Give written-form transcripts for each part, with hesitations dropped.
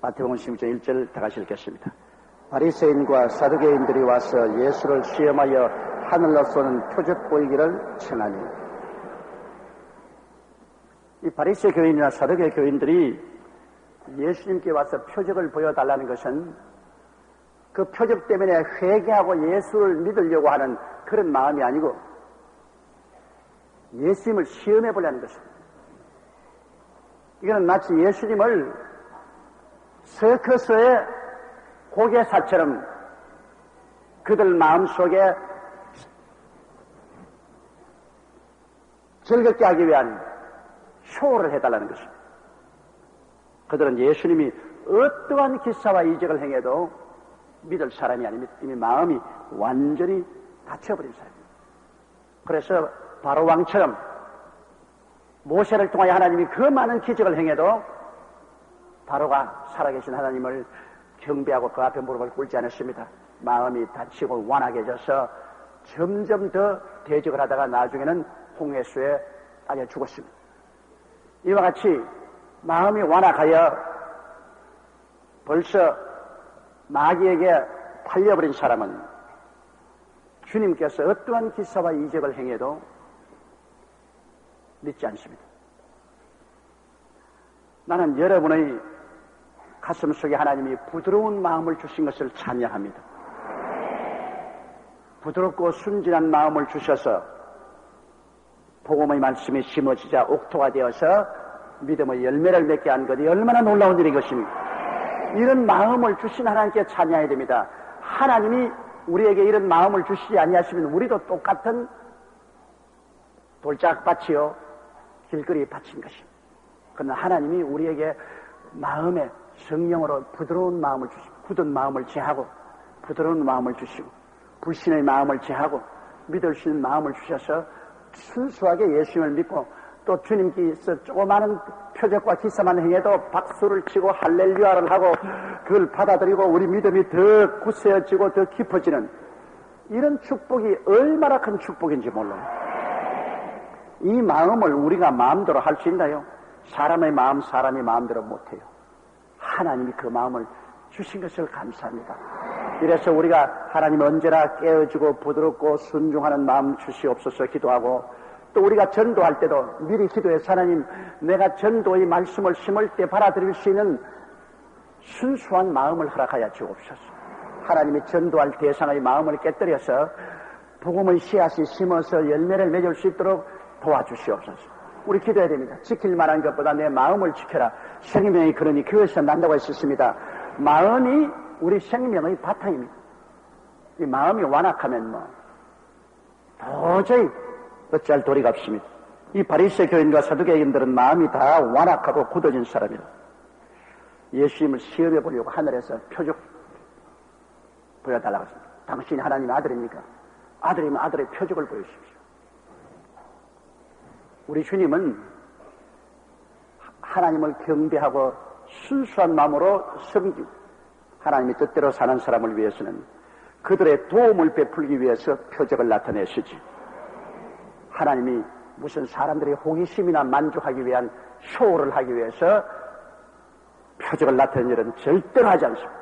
마태복음 16장 1절 다 같이 읽겠습니다. 바리새인과 사두개인들이 와서 예수를 시험하여 하늘로 쏘는 표적 보이기를 청하니. 이 바리새 교인이나 사두개 교인들이 예수님께 와서 표적을 보여달라는 것은 그 표적 때문에 회개하고 예수를 믿으려고 하는 그런 마음이 아니고 예수님을 시험해 보려는 것입니다. 이거는 마치 예수님을 서커스의 고개사처럼 그들 마음속에 즐겁게 하기 위한 쇼를 해달라는 것입니다. 그들은 예수님이 어떠한 기사와 이적을 행해도 믿을 사람이 아닙니다. 이미 마음이 완전히 닫혀버린 사람입니다. 그래서 바로 왕처럼 모세를 통하여 하나님이 그 많은 기적을 행해도 바로가 살아계신 하나님을 경배하고 그 앞에 무릎을 꿇지 않았습니다. 마음이 닫히고 완악해져서 점점 더 대적을 하다가 나중에는 홍해수에 빠져 죽었습니다. 이와 같이 마음이 완악하여 벌써 마귀에게 팔려버린 사람은 주님께서 어떠한 기사와 이적을 행해도 믿지 않습니다. 나는 여러분의 가슴 속에 하나님이 부드러운 마음을 주신 것을 찬양합니다. 부드럽고 순진한 마음을 주셔서 복음의 말씀이 심어지자 옥토가 되어서 믿음의 열매를 맺게 한 것이 얼마나 놀라운 일인 것입니까? 이런 마음을 주신 하나님께 찬양해야 됩니다. 하나님이 우리에게 이런 마음을 주시지 아니하시면 우리도 똑같은 돌짝밭이요 길거리 밭인 것입니다. 그러나 하나님이 우리에게 마음에 성령으로 부드러운 마음을 주시고 굳은 마음을 제하고 부드러운 마음을 주시고 불신의 마음을 제하고 믿을 수 있는 마음을 주셔서 순수하게 예수님을 믿고 또 주님께서 조그마한 표적과 기사만 행해도 박수를 치고 할렐루야를 하고 그걸 받아들이고 우리 믿음이 더 굳세어지고 더 깊어지는 이런 축복이 얼마나 큰 축복인지 몰라요. 이 마음을 우리가 마음대로 할 수 있나요? 사람의 마음 사람이 마음대로 못해요. 하나님이 그 마음을 주신 것을 감사합니다. 이래서 우리가 하나님 언제나 깨어지고 부드럽고 순종하는 마음 주시옵소서 기도하고 또 우리가 전도할 때도 미리 기도해서 하나님 내가 전도의 말씀을 심을 때 받아들일 수 있는 순수한 마음을 허락하여 주옵소서. 하나님이 전도할 대상의 마음을 깨뜨려서 복음의 씨앗이 심어서 열매를 맺을 수 있도록 도와주시옵소서. 우리 기도해야 됩니다. 지킬 만한 것보다 내 마음을 지켜라. 생명이 그러니 그것에서 난다고 했었습니다. 마음이 우리 생명의 바탕입니다. 이 마음이 완악하면 도저히 어찌할 도리가 없습니다. 이 바리새 교인과 사두개인들은 마음이 다 완악하고 굳어진 사람이라 예수님을 시험해 보려고 하늘에서 표적 보여달라고 했습니다. 당신이 하나님의 아들입니까? 아들이면 아들의 표적을 보여주십시오. 우리 주님은 하나님을 경배하고 순수한 마음으로 섬기고 하나님의 뜻대로 사는 사람을 위해서는 그들의 도움을 베풀기 위해서 표적을 나타내시지. 하나님이 무슨 사람들의 호기심이나 만족하기 위한 쇼를 하기 위해서 표적을 나타내는 일은 절대로 하지 않습니다.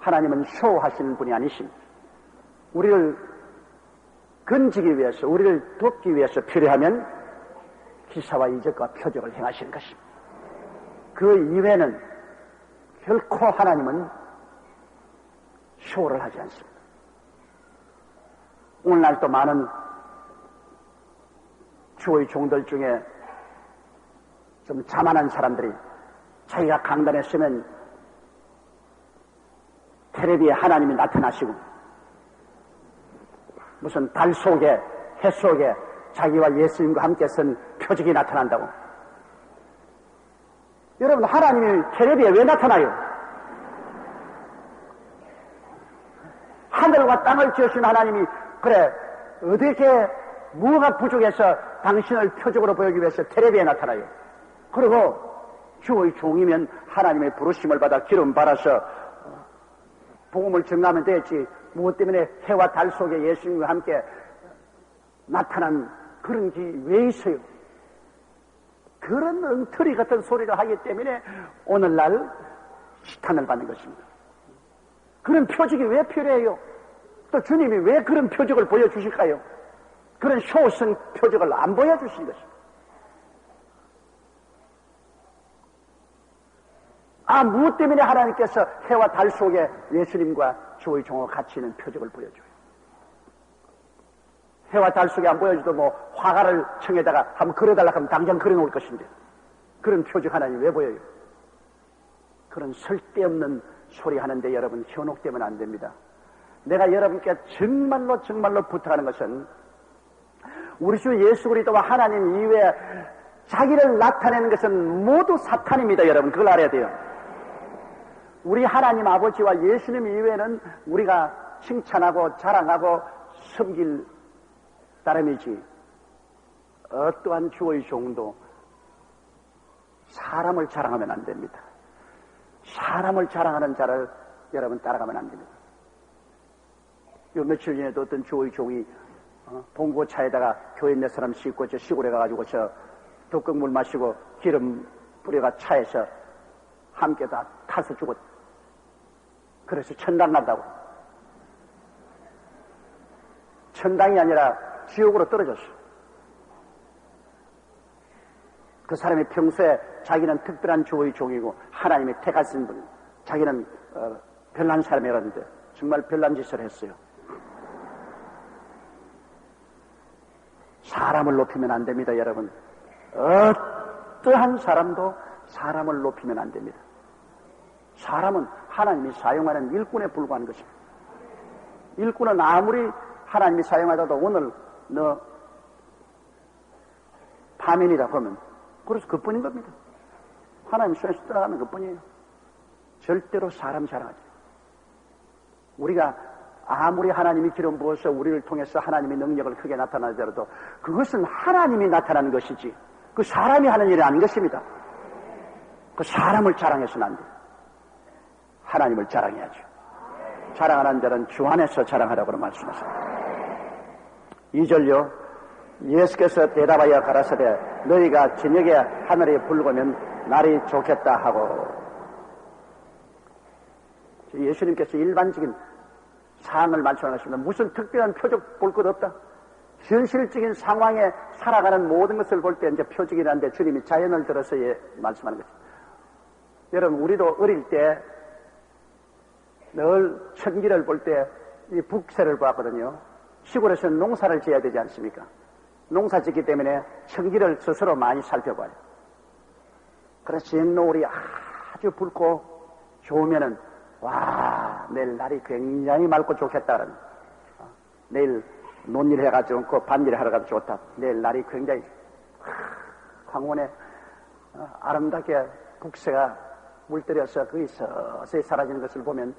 하나님은 쇼하시는 분이 아니십니다. 우리를 건지기 위해서 우리를 돕기 위해서 필요하면 기사와 이적과 표적을 행하시는 것입니다. 그 이외에는 결코 하나님은 쇼를 하지 않습니다. 오늘날 또 많은 주의 종들 중에 좀 자만한 사람들이 자기가 강단에 서면 텔레비에 하나님이 나타나시고 무슨 달 속에 해 속에 자기와 예수님과 함께 선 표적이 나타난다고. 여러분 하나님이 텔레비에 왜 나타나요? 하늘과 땅을 지으신 하나님이 그래 어떻게 무엇가 부족해서 당신을 표적으로 보이기 위해서 텔레비에 나타나요? 그리고 주의 종이면 하나님의 부르심을 받아 기름 받아서 복음을 전하면 되지 무엇 때문에 해와 달 속에 예수님과 함께 나타난 그런 게 왜 있어요? 그런 엉터리 같은 소리를 하기 때문에 오늘날 칭찬을 받는 것입니다. 그런 표적이 왜 필요해요? 또 주님이 왜 그런 표적을 보여주실까요? 그런 쇼성 표적을 안 보여주신 것입니다. 무엇 때문에 하나님께서 해와 달 속에 예수님과 주의 종과 같이 있는 표적을 보여줘요? 해와 달 속에 안 보여줘도 화가를 청에다가 한번 그려달라고 하면 당장 그려놓을 것인데 그런 표적 하나님 왜 보여요? 그런 쓸데없는 소리 하는데 여러분 현혹되면 안 됩니다. 내가 여러분께 정말로 부탁하는 것은 우리 주 예수 그리스도와 하나님 이외에 자기를 나타내는 것은 모두 사탄입니다. 여러분 그걸 알아야 돼요. 우리 하나님 아버지와 예수님 이외에는 우리가 칭찬하고 자랑하고 섬길 따름이지 어떠한 주의 종도 사람을 자랑하면 안 됩니다. 사람을 자랑하는 자를 여러분 따라가면 안 됩니다. 요 며칠 전에도 어떤 주의 종이 봉고차에다가 교회 몇 사람 싣고 저 시골에 가가지고 저 독극물 마시고 기름 뿌려가 차에서 함께 다 타서 죽었. 그래서 천당 간다고. 천당이 아니라 지옥으로 떨어졌어. 그 사람이 평소에 자기는 특별한 주의 종이고 하나님이 택하신 분, 자기는 별난 사람이었는데 정말 별난 짓을 했어요. 사람을 높이면 안 됩니다, 여러분. 어떠한 사람도 사람을 높이면 안 됩니다. 사람은 하나님이 사용하는 일꾼에 불과한 것입니다. 일꾼은 아무리 하나님이 사용하다도 오늘 너 파면이라 하면 그래서 그뿐인 겁니다. 하나님 손에서 떠나가는 그뿐이에요. 절대로 사람 자랑하지. 우리가 아무리 하나님이 기름 부어서 우리를 통해서 하나님의 능력을 크게 나타나더라도 그것은 하나님이 나타나는 것이지 그 사람이 하는 일이 아닌 것입니다. 그 사람을 자랑해서는 안 돼요. 하나님을 자랑해야죠. 자랑하는 자는 주 안에서 자랑하라고 말씀하십니다. 2절요. 예수께서 대답하여 가라사대 너희가 저녁에 하늘에 불고면 날이 좋겠다 하고 예수님께서 일반적인 사항을 말씀하십니다. 무슨 특별한 표적 볼 것 없다. 현실적인 상황에 살아가는 모든 것을 볼 때 이제 표적이라는데 주님이 자연을 들어서 말씀하는 것입니다. 여러분 우리도 어릴 때 늘 천기를 볼 때 이 북새를 보았거든요. 시골에서는 농사를 지어야 되지 않습니까? 농사 짓기 때문에 천기를 스스로 많이 살펴봐요. 그래서 진노을이 아주 붉고 좋으면은 와 내일 날이 굉장히 맑고 좋겠다 그러면 내일 논일 해가지고 그 밭일 하러 가도 좋다. 내일 날이 굉장히 황혼에 아름답게 북새가 물들여서 거기 서서히 사라지는 것을 보면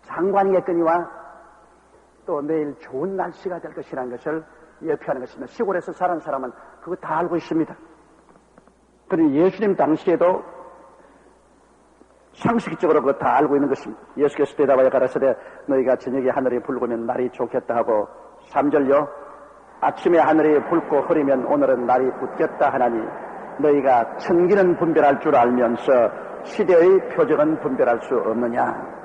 장관이겠거니와 또 내일 좋은 날씨가 될 것이라는 것을 예표하는 것입니다. 시골에서 사는 사람은 그거 다 알고 있습니다. 그런데 예수님 당시에도 상식적으로 그거 다 알고 있는 것입니다. 예수께서 대답하여 가라사대 너희가 저녁에 하늘이 붉으면 날이 좋겠다 하고 3절요. 아침에 하늘이 붉고 흐리면 오늘은 날이 붓겠다 하나니 너희가 천기는 분별할 줄 알면서 시대의 표적은 분별할 수 없느냐.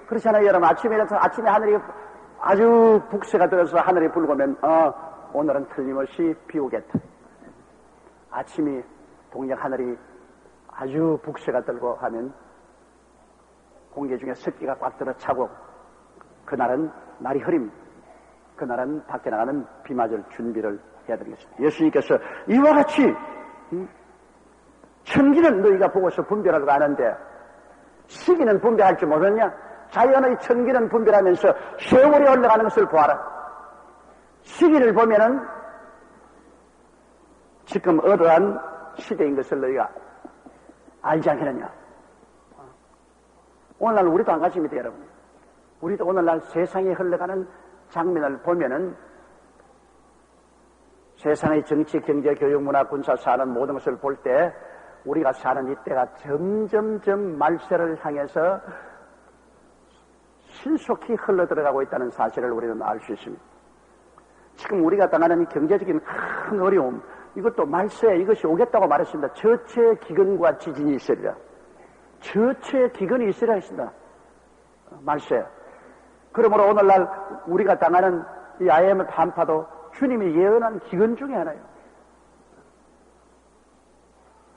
그렇잖아요. 여러분 아침에 하늘이 아주 북새가 들어서 하늘이 붉으면 오늘은 틀림없이 비 오겠다. 아침이 동양 하늘이 아주 북새가 들고 하면 공기 중에 습기가 꽉 들어 차고 그날은 날이 흐립니다. 그날은 밖에 나가는 비 맞을 준비를 해야 되겠습니다. 예수님께서 이와 같이 천기는 너희가 보고서 분별하고 아는데 시기는 분별할 줄 모르느냐? 자연의 천기는 분별하면서 세월이 흘러가는 것을 보아라. 시기를 보면은 지금 어떠한 시대인 것을 너희가 알지 않겠느냐. 오늘날 우리도 안 가십니다, 여러분. 우리도 오늘날 세상에 흘러가는 장면을 보면은 세상의 정치, 경제, 교육, 문화, 군사, 사는 모든 것을 볼 때 우리가 사는 이때가 점점점 말세를 향해서 신속히 흘러들어가고 있다는 사실을 우리는 알 수 있습니다. 지금 우리가 당하는 경제적인 큰 어려움, 이것도 말세에 이것이 오겠다고 말했습니다. 저체의 기근과 지진이 있으리라. 저체의 기근이 있으리라 했습니다. 말세. 그러므로 오늘날 우리가 당하는 이 IMF 한파도 주님이 예언한 기근 중에 하나예요.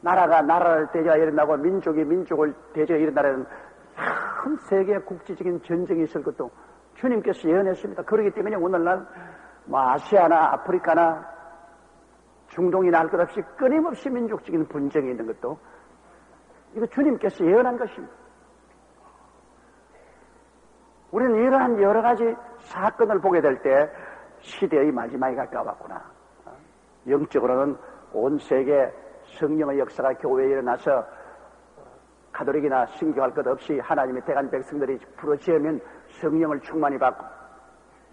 나라가 나라를 대적하여 일어나고 민족이 민족을 대적하여 일어나는 큰 세계 국제적인 전쟁이 있을 것도 주님께서 예언했습니다. 그렇기 때문에 오늘날 아시아나 아프리카나 중동이나 할 것 없이 끊임없이 민족적인 분쟁이 있는 것도 이거 주님께서 예언한 것입니다. 우리는 이러한 여러 가지 사건을 보게 될 때 시대의 마지막이 가까웠구나. 영적으로는 온 세계 성령의 역사가 교회에 일어나서 가톨릭이나 신교할 것 없이 하나님의 대간 백성들이 부르짖으면 성령을 충만히 받고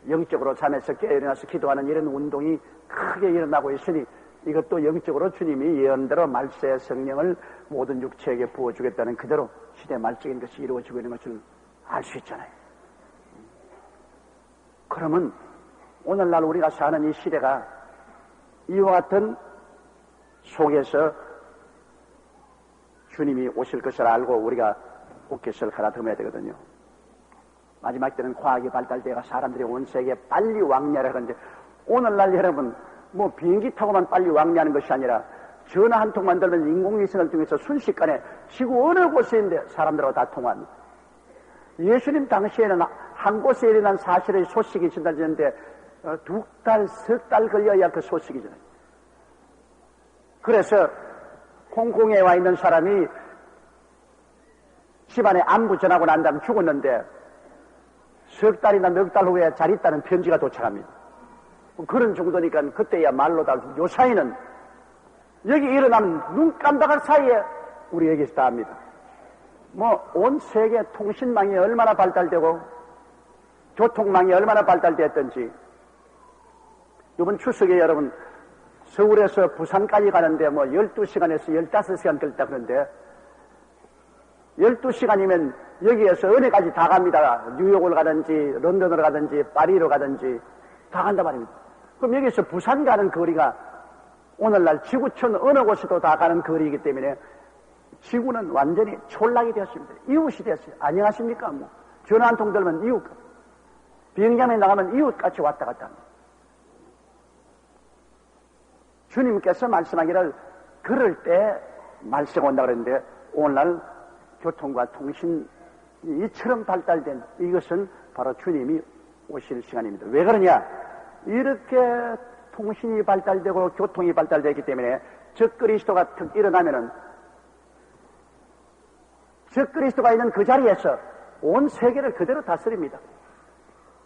영적으로 잠에서 깨어 일어나서 기도하는 이런 운동이 크게 일어나고 있으니 이것도 영적으로 주님이 예언대로 말세의 성령을 모든 육체에게 부어주겠다는 그대로 시대 말적인 것이 이루어지고 있는 것을 알 수 있잖아요. 그러면 오늘날 우리가 사는 이 시대가 이와 같은 속에서 주님이 오실 것을 알고 우리가 옷깃을 갈아듬어야 되거든요. 마지막 때는 과학이 발달되어 사람들이 온 세계에 빨리 왕래를 하는데 오늘날 여러분 비행기 타고만 빨리 왕래하는 것이 아니라 전화 한 통만 들면 인공위성을 통해서 순식간에 지구 어느 곳에 있는데 사람들하고 다 통화합니다. 예수님 당시에는 한 곳에 일어난 사실의 소식이 전달되는데 2달, 3달 걸려야 그 소식이 전해요. 그래서 홍콩에 와 있는 사람이 집안에 안부 전하고 난 다음에 죽었는데 3달이나 넉 달 후에 잘 있다는 편지가 도착합니다. 그런 정도니까 그때야말로 다 요사이는 여기 일어나면 눈 깜박할 사이에 우리에게서 다 합니다. 온 세계 통신망이 얼마나 발달되고 교통망이 얼마나 발달됐던지 이번 추석에 여러분 서울에서 부산까지 가는데 12시간에서 15시간 걸렸다 그러는데 12시간이면 여기에서 어디까지 다 갑니다. 뉴욕을 가든지 런던으로 가든지 파리로 가든지 다 간단 말입니다. 그럼 여기서 부산 가는 거리가 오늘날 지구촌 어느 곳에도 다 가는 거리이기 때문에 지구는 완전히 촌락이 되었습니다. 이웃이 되었어요. 안녕하십니까? 전화 한 통 들면 이웃, 비행장에 나가면 이웃같이 왔다 갔다 합니다. 주님께서 말씀하기를 그럴 때 말세가 온다 그랬는데 오늘날 교통과 통신이 이처럼 발달된 이것은 바로 주님이 오실 시간입니다. 왜 그러냐? 이렇게 통신이 발달되고 교통이 발달되기 때문에 적그리스도가 일어나면은 적그리스도가 있는 그 자리에서 온 세계를 그대로 다스립니다.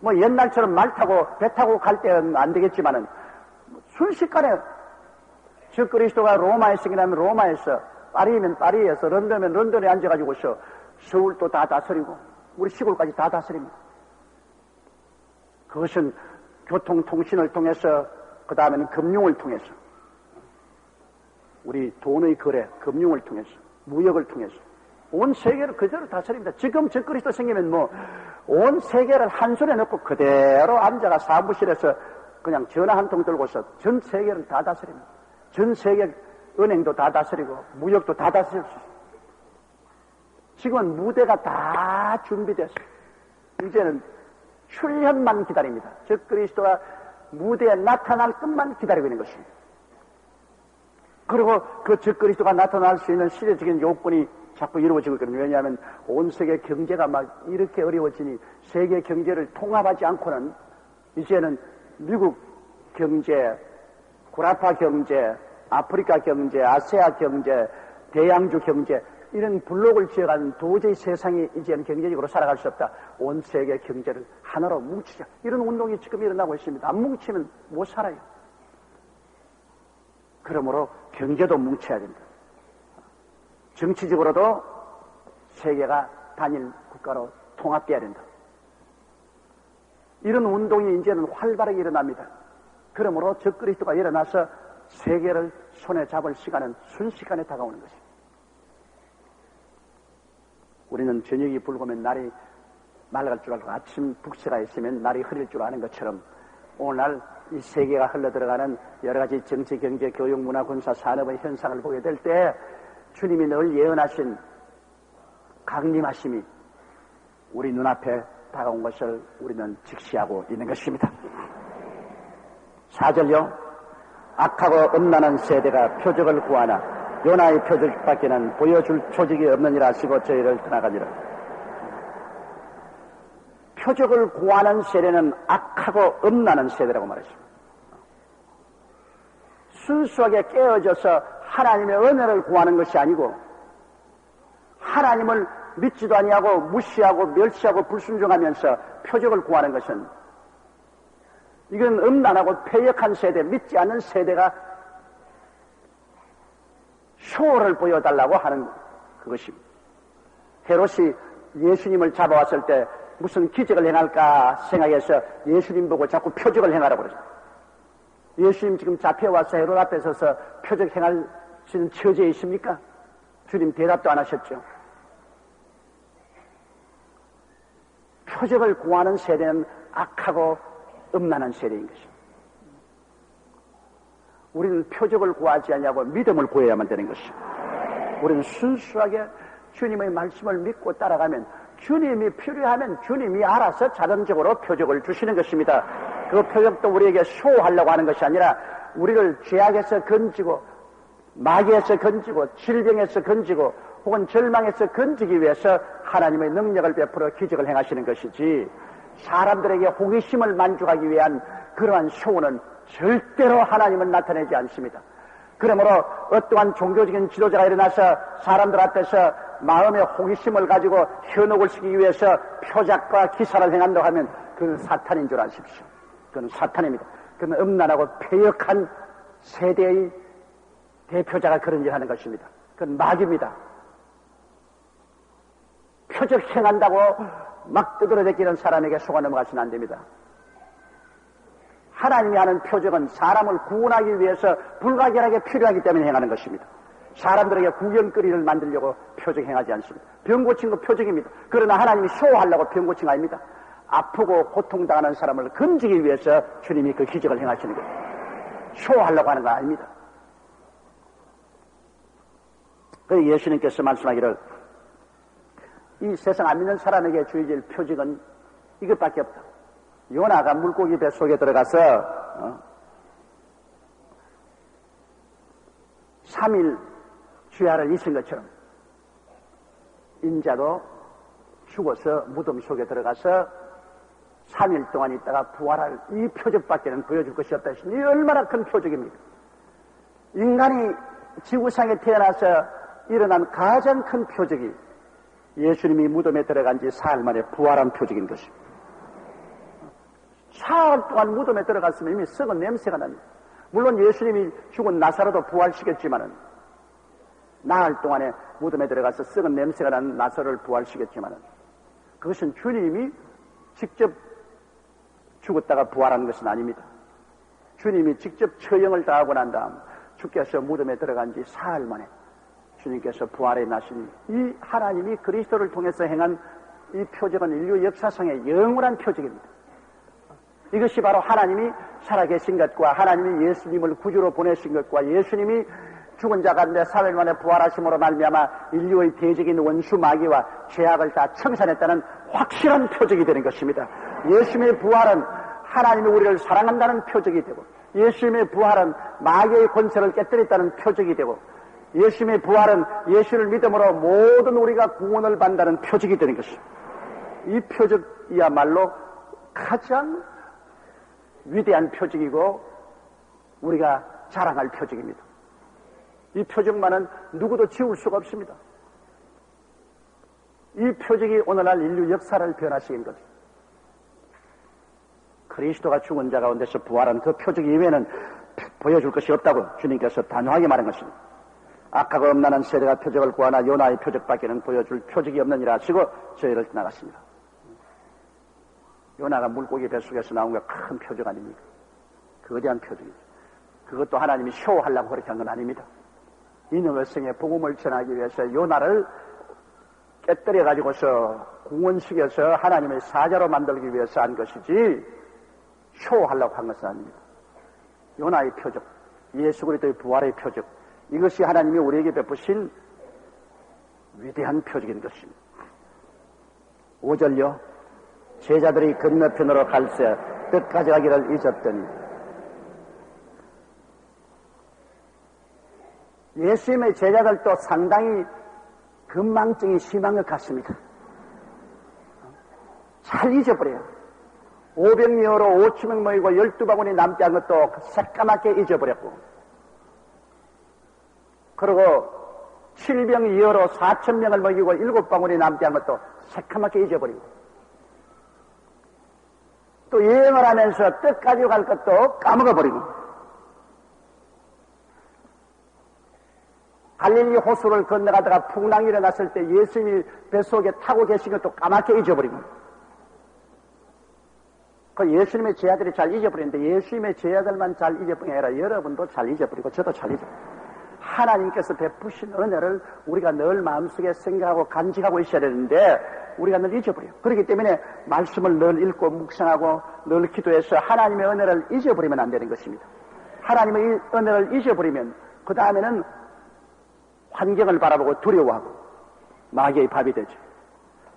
옛날처럼 말 타고 배 타고 갈 때는 안 되겠지만은 순식간에 적그리스도가 로마에 생기면 로마에서 파리면 파리에서 런던이면 런던에 앉아가지고서 서울도 다 다스리고 우리 시골까지 다 다스립니다. 그것은 교통, 통신을 통해서 그 다음에는 금융을 통해서 우리 돈의 거래, 금융을 통해서 무역을 통해서 온 세계를 그대로 다스립니다. 지금 적그리스도 생기면 온 세계를 한 손에 넣고 그대로 앉아가 사무실에서 그냥 전화 한 통 들고서 전 세계를 다 다스립니다. 전 세계 은행도 다 다스리고 무역도 다 다스릴 수 있어요. 지금은 무대가 다 준비됐어요. 이제는 출현만 기다립니다. 적그리스도가 무대에 나타날 것만 기다리고 있는 것입니다. 그리고 그 적그리스도가 나타날 수 있는 시대적인 요건이 자꾸 이루어지고 있거든요. 왜냐하면 온 세계 경제가 막 이렇게 어려워지니 세계 경제를 통합하지 않고는 이제는 미국 경제, 구라파 경제, 아프리카 경제, 아시아 경제, 대양주 경제 이런 블록을 지어가는 도저히 세상이 이제는 경제적으로 살아갈 수 없다. 온 세계 경제를 하나로 뭉치자. 이런 운동이 지금 일어나고 있습니다. 안 뭉치면 못 살아요. 그러므로 경제도 뭉쳐야 된다. 정치적으로도 세계가 단일 국가로 통합돼야 된다. 이런 운동이 이제는 활발하게 일어납니다. 그러므로 적그리스도가 일어나서 세계를 손에 잡을 시간은 순식간에 다가오는 것입니다. 우리는 저녁이 불고면 날이 맑을 줄 알고 아침 북새가 있으면 날이 흐릴 줄 아는 것처럼 오늘날 이 세계가 흘러들어가는 여러 가지 정치, 경제, 교육, 문화, 군사, 산업의 현상을 보게 될 때 주님이 늘 예언하신 강림하심이 우리 눈앞에 다가온 것을 우리는 직시하고 있는 것입니다. 4절요. 악하고 음란한 세대가 표적을 구하나 요나의 표적밖에는 보여줄 표적이 없느니라 하시고 저희를 떠나가니라. 표적을 구하는 세대는 악하고 음란한 세대라고 말했습니다. 순수하게 깨어져서 하나님의 은혜를 구하는 것이 아니고 하나님을 믿지도 아니하고 무시하고 멸시하고 불순종하면서 표적을 구하는 것은 이건 음란하고 패역한 세대, 믿지 않는 세대가 쇼를 보여달라고 하는 그것입니다. 헤롯이 예수님을 잡아왔을 때 무슨 기적을 행할까 생각해서 예수님 보고 자꾸 표적을 행하라고 그러죠. 예수님 지금 잡혀와서 헤롯 앞에 서서 표적 행할 수 있는 처지에 있습니까? 주님 대답도 안 하셨죠. 표적을 구하는 세대는 악하고 음란한 세대인 것입니다. 우리는 표적을 구하지 않냐고 믿음을 구해야만 되는 것입니다. 우리는 순수하게 주님의 말씀을 믿고 따라가면 주님이 필요하면 주님이 알아서 자동적으로 표적을 주시는 것입니다. 그 표적도 우리에게 쇼하려고 하는 것이 아니라 우리를 죄악에서 건지고 마귀에서 건지고 질병에서 건지고 혹은 절망에서 건지기 위해서 하나님의 능력을 베풀어 기적을 행하시는 것이지 사람들에게 호기심을 만족하기 위한 그러한 쇼는 절대로 하나님은 나타내지 않습니다. 그러므로 어떠한 종교적인 지도자가 일어나서 사람들 앞에서 마음의 호기심을 가지고 현혹을 시키기 위해서 표적과 기사를 행한다고 하면 그건 사탄인 줄 아십시오. 그건 사탄입니다. 그건 음란하고 패역한 세대의 대표자가 그런 일을 하는 것입니다. 그건 마귀입니다. 표적 행한다고 막 뜨드러대끼는 사람에게 속아 넘어가시면 안 됩니다. 하나님이 하는 표적은 사람을 구원하기 위해서 불가결하게 필요하기 때문에 행하는 것입니다. 사람들에게 구경거리를 만들려고 표적 행하지 않습니다. 병 고친 거 표적입니다. 그러나 하나님이 쇼하려고 병 고친 거 아닙니다. 아프고 고통당하는 사람을 건지기 위해서 주님이 그 기적을 행하시는 거예요. 쇼하려고 하는 거 아닙니다. 그래서 예수님께서 말씀하기를 이 세상 안 믿는 사람에게 주어질 표적은 이것밖에 없다. 요나가 물고기 뱃속에 들어가서 3일 주야를 잊은 것처럼 인자도 죽어서 무덤 속에 들어가서 3일 동안 있다가 부활할 이 표적밖에는 보여줄 것이 없다. 이 얼마나 큰 표적입니까? 인간이 지구상에 태어나서 일어난 가장 큰 표적이 예수님이 무덤에 들어간 지 사흘 만에 부활한 표적인 것입니다. 사흘 동안 무덤에 들어갔으면 이미 썩은 냄새가 납니다. 물론 예수님이 죽은 나사로도 부활시켰지만은 나흘 동안에 무덤에 들어가서 썩은 냄새가 나는 나사로를 부활시켰지만은 그것은 주님이 직접 죽었다가 부활한 것은 아닙니다. 주님이 직접 처형을 당하고 난 다음 주께서 무덤에 들어간 지 사흘 만에 주님께서 부활해 나신 이 하나님이 그리스도를 통해서 행한 이 표적은 인류 역사상의 영원한 표적입니다. 이것이 바로 하나님이 살아계신 것과 하나님이 예수님을 구주로 보내신 것과 예수님이 죽은 자 가운데 3일 만에 부활하심으로 말미암아 인류의 대적인 원수 마귀와 죄악을 다 청산했다는 확실한 표적이 되는 것입니다. 예수님의 부활은 하나님이 우리를 사랑한다는 표적이 되고 예수님의 부활은 마귀의 권세를 깨뜨렸다는 표적이 되고 예수님의 부활은 예수를 믿음으로 모든 우리가 구원을 받는다는 표적이 되는 것입니다. 이 표적이야말로 가장 위대한 표적이고 우리가 자랑할 표적입니다. 이 표적만은 누구도 지울 수가 없습니다. 이 표적이 오늘날 인류 역사를 변화시킨 거죠. 그리스도가 죽은 자 가운데서 부활한 그 표적 이외에는 보여줄 것이 없다고 주님께서 단호하게 말한 것입니다. 악하고 음란한 세대가 표적을 구하나 요나의 표적밖에는 보여줄 표적이 없느니라 하시고 저희를 떠나갔습니다. 요나가 물고기 뱃속에서 나온 게 큰 표적 아닙니까? 거대한 표적이죠. 그것도 하나님이 쇼하려고 그렇게 한 건 아닙니다. 이너웨성의 복음을 전하기 위해서 요나를 깨뜨려 가지고서 구원시켜서 하나님의 사자로 만들기 위해서 한 것이지 쇼하려고 한 것은 아닙니다. 요나의 표적, 예수 그리스도의 부활의 표적, 이것이 하나님이 우리에게 베푸신 위대한 표적인 것입니다. 5절요. 제자들이 건너편으로 갈새 뜻 가져가기를 잊었더니. 예수님의 제자들도 상당히 건망증이 심한 것 같습니다. 잘 잊어버려요. 500명으로 5,000명 모이고 12바구니 남지 않은 것도 새까맣게 잊어버렸고, 그리고 7병 이어로 4,000명을 먹이고 7바구니 남지 않은 것도 새까맣게 잊어버리고, 또 여행을 하면서 뜻 가지고 갈 것도 까먹어버리고, 갈릴리 호수를 건너가다가 풍랑이 일어났을 때 예수님이 뱃속에 타고 계신 것도 까맣게 잊어버리고, 그 예수님의 제자들이 잘 잊어버리는데 예수님의 제자들만 잘 잊어버린 게 아니라 여러분도 잘 잊어버리고 저도 잘 잊어버리고, 하나님께서 베푸신 은혜를 우리가 늘 마음속에 생각하고 간직하고 있어야 되는데 우리가 늘 잊어버려요. 그렇기 때문에 말씀을 늘 읽고 묵상하고 늘 기도해서 하나님의 은혜를 잊어버리면 안 되는 것입니다. 하나님의 은혜를 잊어버리면 그 다음에는 환경을 바라보고 두려워하고 마귀의 밥이 되죠.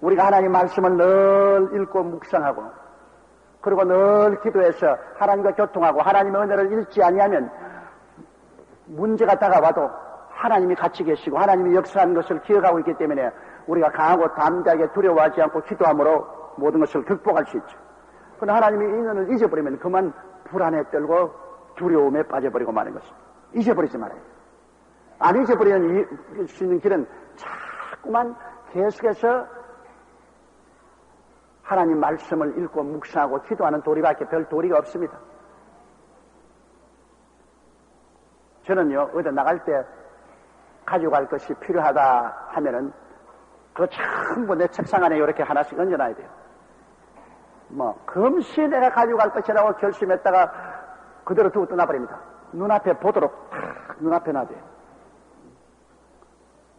우리가 하나님 말씀을 늘 읽고 묵상하고 그리고 늘 기도해서 하나님과 교통하고 하나님의 은혜를 잃지 아니하면 문제가 다가와도 하나님이 같이 계시고 하나님이 역사하는 것을 기억하고 있기 때문에 우리가 강하고 담대하게 두려워하지 않고 기도함으로 모든 것을 극복할 수 있죠. 그러나 하나님이 인연을 잊어버리면 그만 불안에 떨고 두려움에 빠져버리고 마는 것입니다. 잊어버리지 말아요. 안 잊어버리는 수 있는 길은 자꾸만 계속해서 하나님 말씀을 읽고 묵상하고 기도하는 도리밖에 별 도리가 없습니다. 저는요, 어디 나갈 때 가져갈 것이 필요하다 하면은 그거 전부 내 책상 안에 이렇게 하나씩 얹어놔야 돼요. 금시 내가 가져갈 것이라고 결심했다가 그대로 두고 떠나버립니다. 눈앞에 보도록 탁 눈앞에 놔둬요.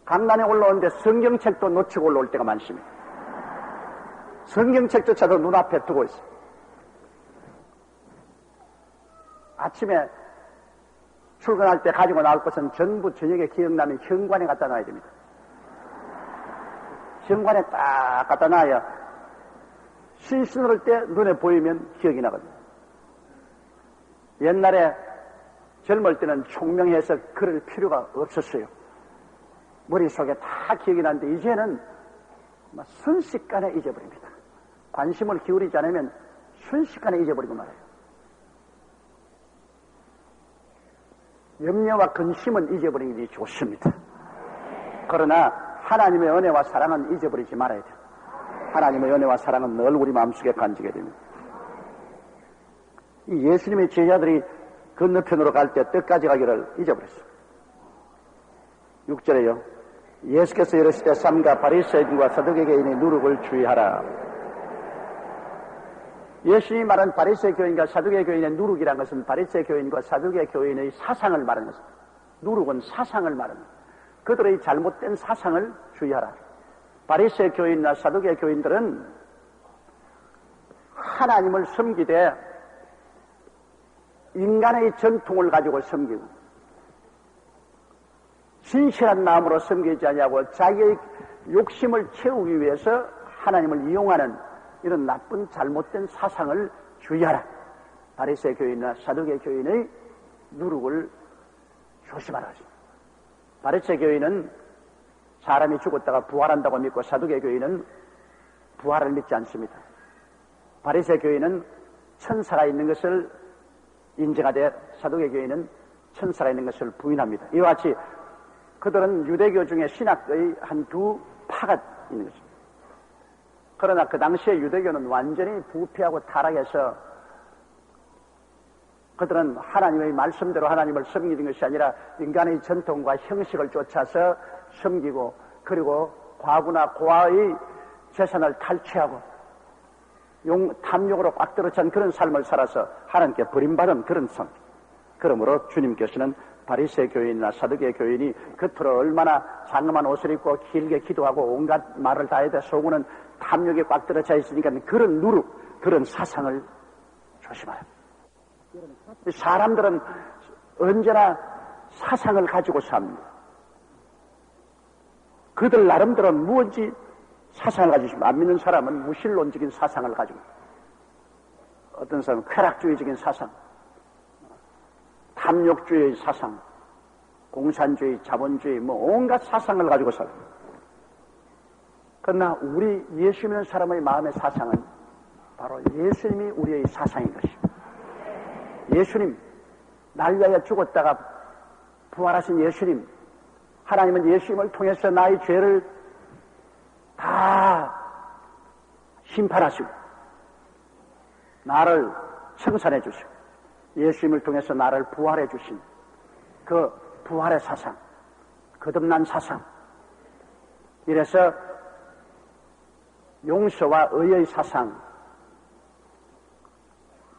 강단에 올라오는데 성경책도 놓치고 올라올 때가 많습니다. 성경책조차도 눈앞에 두고 있어요. 아침에 출근할 때 가지고 나올 것은 전부 저녁에 기억나면 현관에 갖다 놔야 됩니다. 현관에 딱 갖다 놔야 신신할 때 눈에 보이면 기억이 나거든요. 옛날에 젊을 때는 총명해서 그럴 필요가 없었어요. 머릿속에 다 기억이 나는데 이제는 순식간에 잊어버립니다. 관심을 기울이지 않으면 순식간에 잊어버리고 말아요. 염려와 근심은 잊어버리는 게 좋습니다. 그러나 하나님의 은혜와 사랑은 잊어버리지 말아야 돼요. 하나님의 은혜와 사랑은 늘 우리 마음속에 간직해야 됩니다. 이 예수님의 제자들이 건너편으로 갈 때 뜻까지 가기를 잊어버렸어요. 6절에요. 예수께서 이르시되 삼가 바리새인과 사두개인의 누룩을 주의하라. 예수님이 말한 바리새 교인과 사두개 교인의 누룩이라는 것은 바리새 교인과 사두개 교인의 사상을 말하는 것입니다. 누룩은 사상을 말합니다. 그들의 잘못된 사상을 주의하라. 바리새 교인이나 사두개 교인들은 하나님을 섬기되 인간의 전통을 가지고 섬기고 진실한 마음으로 섬기지 아니하고 자기의 욕심을 채우기 위해서 하나님을 이용하는 이런 나쁜 잘못된 사상을 주의하라. 바리새 교인이나 사두개 교인의 누룩을 조심하라. 바리새 교인은 사람이 죽었다가 부활한다고 믿고 사두개 교인은 부활을 믿지 않습니다. 바리새 교인은 천사가 있는 것을 인정하되 사두개 교인은 천사가 있는 것을 부인합니다. 이와 같이 그들은 유대교 중에 신학의 한 두 파가 있는 것입니다. 그러나 그 당시에 유대교는 완전히 부패하고 타락해서 그들은 하나님의 말씀대로 하나님을 섬기는 것이 아니라 인간의 전통과 형식을 쫓아서 섬기고 그리고 과부나 고아의 재산을 탈취하고 탐욕으로 꽉 들어찬 그런 삶을 살아서 하나님께 버림받은 그런 삶. 그러므로 주님께서는 바리새 교인이나 사두개 교인이 겉으로 얼마나 장엄한 옷을 입고 길게 기도하고 온갖 말을 다 해도 속으로는 탐욕에 꽉 들어차 있으니까 그런 누룩, 그런 사상을 조심하라. 사람들은 언제나 사상을 가지고 삽니다. 그들 나름대로 무엇인지 사상을 가지고 있습니다. 안 믿는 사람은 무신론적인 사상을 가지고 있습니다. 어떤 사람은 쾌락주의적인 사상, 탐욕주의의 사상, 공산주의, 자본주의, 온갖 사상을 가지고 살아요. 그러나 우리 예수 믿는 사람의 마음의 사상은 바로 예수님이 우리의 사상인 것입니다. 예수님, 날 위하여 죽었다가 부활하신 예수님, 하나님은 예수님을 통해서 나의 죄를 다 심판하시고 나를 청산해 주시고 예수님을 통해서 나를 부활해 주신 그 부활의 사상, 거듭난 사상, 이래서 용서와 의의 사상,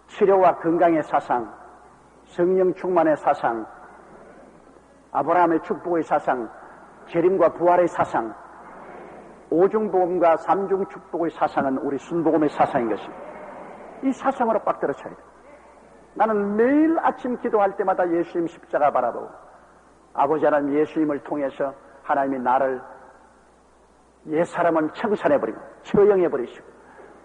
치료와 건강의 사상, 성령 충만의 사상, 아브라함의 축복의 사상, 재림과 부활의 사상, 오중복음과 삼중 축복의 사상은 우리 순복음의 사상인 것입니다. 이 사상으로 빡 들어쳐야 돼. 나는 매일 아침 기도할 때마다 예수님 십자가 바라보고 아버지 하나님 예수님을 통해서 하나님이 나를 옛사람은 청산해버리고 처형해버리시고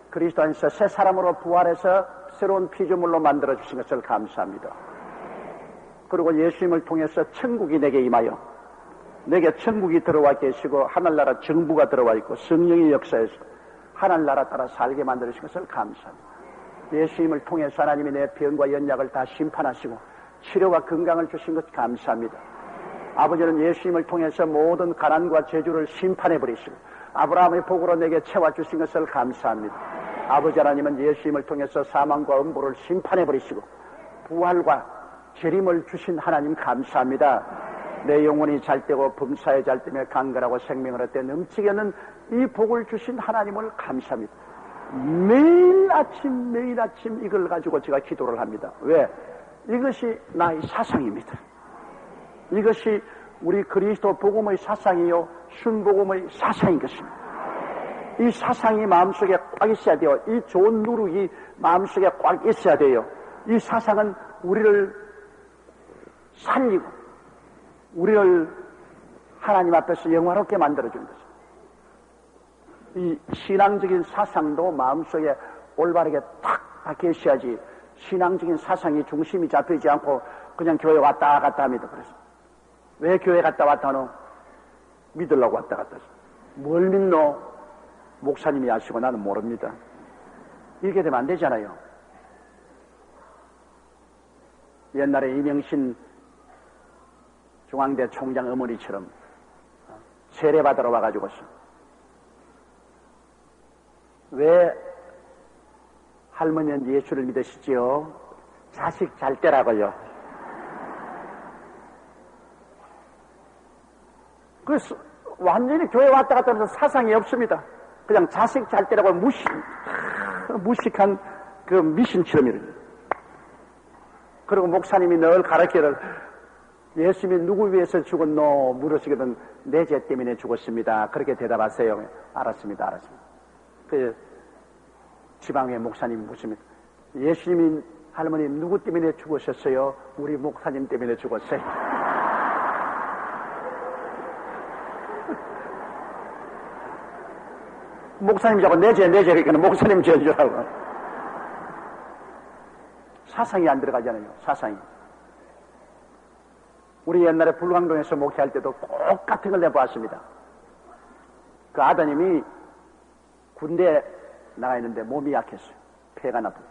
그리스도 안에서 새 사람으로 부활해서 새로운 피조물로 만들어주신 것을 감사합니다. 그리고 예수님을 통해서 천국이 내게 임하여 내게 천국이 들어와 계시고 하늘나라 정부가 들어와 있고 성령의 역사에서 하늘나라 따라 살게 만들어주신 것을 감사합니다. 예수님을 통해서 하나님이 내 병과 연약을 다 심판하시고 치료와 건강을 주신 것 감사합니다. 아버지는 예수님을 통해서 모든 가난과 저주를 심판해버리시고 아브라함의 복으로 내게 채워주신 것을 감사합니다. 아버지 하나님은 예수님을 통해서 사망과 음보를 심판해버리시고 부활과 재림을 주신 하나님 감사합니다. 내 영혼이 잘되고 범사에 잘되며 강건하고 생명을 얻되 넘치게 하는 이 복을 주신 하나님을 감사합니다. 매일 아침 이걸 가지고 제가 기도를 합니다. 왜? 이것이 나의 사상입니다. 이것이 우리 그리스도 복음의 사상이요 순복음의 사상인 것입니다. 이 사상이 마음속에 꽉 있어야 돼요. 이 좋은 누룩이 마음속에 꽉 있어야 돼요. 이 사상은 우리를 살리고 우리를 하나님 앞에서 영화롭게 만들어주는 것입니다. 이 신앙적인 사상도 마음속에 올바르게 탁 박혀 있어야지 신앙적인 사상이 중심이 잡히지 않고 그냥 교회 왔다 갔다 합니다. 그래서 왜 교회 갔다 왔다 하노? 믿으려고 왔다 갔다 하죠. 뭘 믿노? 목사님이 아시고 나는 모릅니다. 이렇게 되면 안 되잖아요. 옛날에 이명신 중앙대 총장 어머니처럼 세례받으러 와가지고서 왜 할머니는 예수를 믿으시지요? 자식 잘 때라고요. 그래서 완전히 교회 왔다 갔다 하면서 사상이 없습니다. 그냥 자식 잘 때라고 무식한 그 미신처럼 이래요. 그리고 목사님이 늘 가르치기를 예수님이 누구 위해서 죽었노? 물으시거든 내 죄 때문에 죽었습니다. 그렇게 대답하세요. 알았습니다. 그 지방의 목사님이 묻습니다. 예수님이 할머님 누구 때문에 죽으셨어요? 우리 목사님 때문에 죽었어요. 목사님이 자꾸 내 죄 그러니까 목사님 죄인 줄 알고. 사상이 안 들어가잖아요. 사상이. 우리 옛날에 불광동에서 목회할 때도 똑같은 걸 내보았습니다. 그 아드님이 군대에 나가 있는데 몸이 약했어요. 폐가 나쁘고.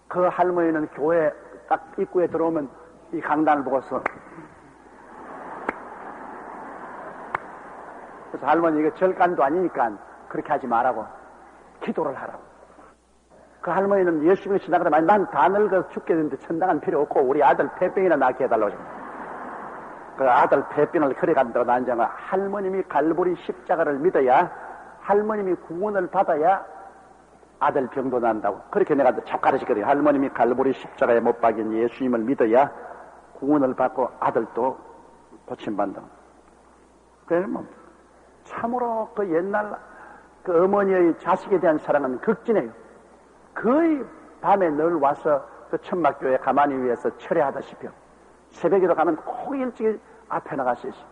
그 할머니는 교회 딱 입구에 들어오면 이 강단을 보고서 그래서 할머니 이거 절간도 아니니까 그렇게 하지 말라고 기도를 하라고. 그 할머니는 예수님을 지나가다 난 다 늙어 죽겠는데 천당은 필요 없고 우리 아들 폐병이나 낫게 해달라고. 그 아들 폐병을 그래간다고 난장아 할머님이 갈보리 십자가를 믿어야 할머님이 구원을 받아야 아들 병도 난다고. 그렇게 내가 쭉 가르쳤거든요. 할머님이 갈보리 십자가에 못 박인 예수님을 믿어야 구원을 받고 아들도 고침받는다고. 그러면 참으로 그 옛날 그 어머니의 자식에 대한 사랑은 극진해요. 거의 밤에 늘 와서 그 천막교회 가만히 위에서 철회하다시피 새벽에도 가면 꼭 일찍 앞에 나가서 있어요.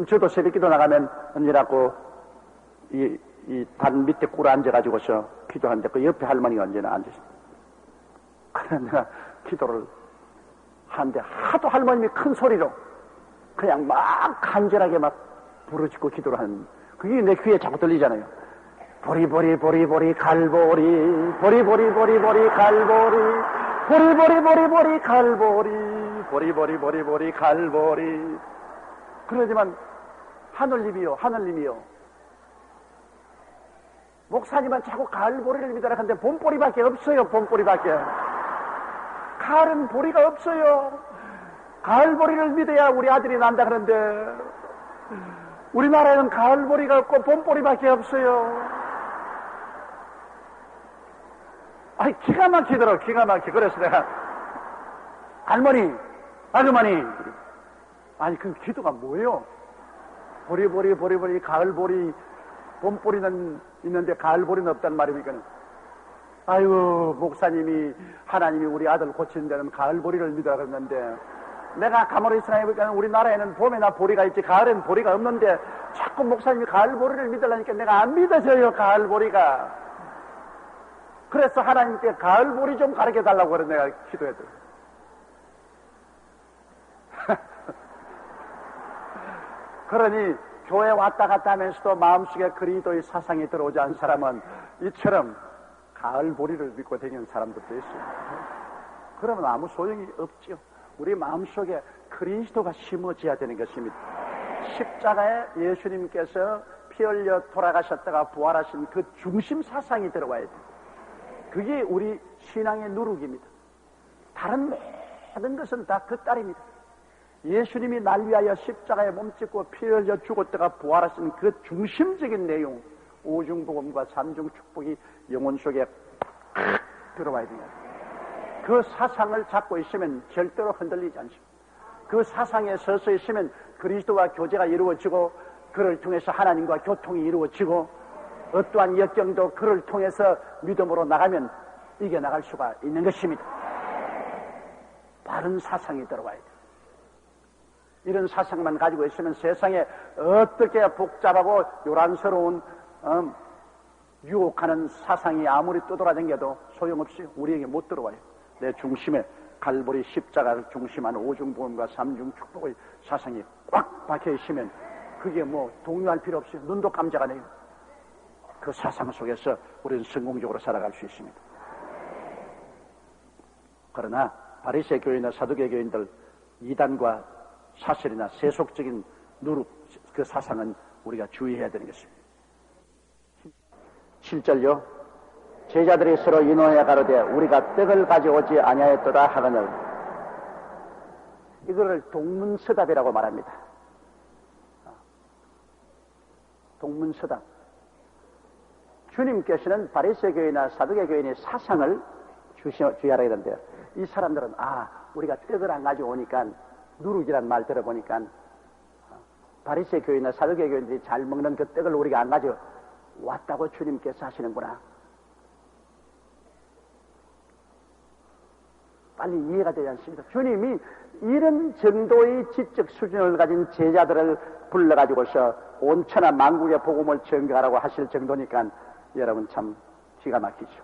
저도 새벽기도 나가면 언제라고 이 단 밑에 꿇어 앉아가지고서 기도하는데 그 옆에 할머니가 언제나 앉아있어요. 그래서 내가 기도를 하는데 하도 할머님이 큰 소리로 그냥 막 간절하게 막 부르짖고 기도를 하는 그게 내 귀에 자꾸 들리잖아요. 보리보리 갈보리 보리보리 갈보리 보리보리 갈보리 보리보리 갈보리 그러지만 하늘님이요 목사님은 자꾸 갈보리를 믿어라 하는데 봄보리밖에 없어요. 봄보리밖에 갈은 보리가 없어요. 가을보리를 믿어야 우리 아들이 난다 그러는데 우리나라에는 가을보리가 없고 봄보리밖에 없어요. 아니 기가 막히더라고. 기가 막혀. 그래서 내가 할머니 아주머니 아니 그 기도가 뭐예요? 보리보리 가을보리 봄보리는 있는데 가을보리는 없단 말입니까? 아이고 목사님이 하나님이 우리 아들 고치는 데는 가을보리를 믿어라 그랬는데 내가 가만히 생각해보니까 우리나라에는 봄에나 보리가 있지 가을엔 보리가 없는데 자꾸 목사님이 가을보리를 믿으려니까 내가 안 믿어져요. 가을보리가. 그래서 하나님께 가을보리 좀 가르쳐달라고 그래 내가 기도했더니 그러니 교회 왔다 갔다 하면서도 마음속에 그리스도의 사상이 들어오지 않은 사람은 이처럼 가을보리를 믿고 다니는 사람들도 있어요. 그러면 아무 소용이 없지요. 우리 마음속에 그리스도가 심어져야 되는 것입니다. 십자가에 예수님께서 피 흘려 돌아가셨다가 부활하신 그 중심 사상이 들어와야 돼요. 그게 우리 신앙의 누룩입니다. 다른 모든 것은 다 그 딸입니다. 예수님이 날 위하여 십자가에 몸짓고 피 흘려 죽었다가 부활하신 그 중심적인 내용, 오중복음과 삼중축복이 영혼 속에 들어와야 됩니다. 그 사상을 잡고 있으면 절대로 흔들리지 않습니다. 그 사상에 서서 있으면 그리스도와 교제가 이루어지고 그를 통해서 하나님과 교통이 이루어지고 어떠한 역경도 그를 통해서 믿음으로 나가면 이겨나갈 수가 있는 것입니다. 바른 사상이 들어와야 돼요. 이런 사상만 가지고 있으면 세상에 어떻게 복잡하고 요란스러운 유혹하는 사상이 아무리 떠돌아다녀도 소용없이 우리에게 못 들어와요. 내 중심에 갈보리 십자가를 중심한 오중복음과 삼중축복의 사상이 꽉 박혀 있으면 그게 뭐 동요할 필요 없이 눈도 깜짝안 해요. 그 사상 속에서 우리는 성공적으로 살아갈 수 있습니다. 그러나 바리새 교인이나 사두개 교인들 이단과 사설이나 세속적인 누룩 그 사상은 우리가 주의해야 되는 것입니다. 7절요. 제자들이 서로 인원해 가로되 우리가 떡을 가져오지 아니하였도다 하거늘 이거를 동문서답이라고 말합니다. 동문서답. 주님께서는 바리새 교인이나 사두개 교인의 사상을 주의하라 이런데요. 이 사람들은 우리가 떡을 안 가져오니까 누룩이란 말 들어보니까 바리새 교인이나 사두개 교인들이 잘 먹는 그 떡을 우리가 안 가져왔다고 주님께서 하시는구나. 빨리 이해가 되지 않습니다. 주님이 이런 정도의 지적 수준을 가진 제자들을 불러가지고서 온 천하 만국의 복음을 전개하라고 하실 정도니까 여러분 참 기가 막히죠.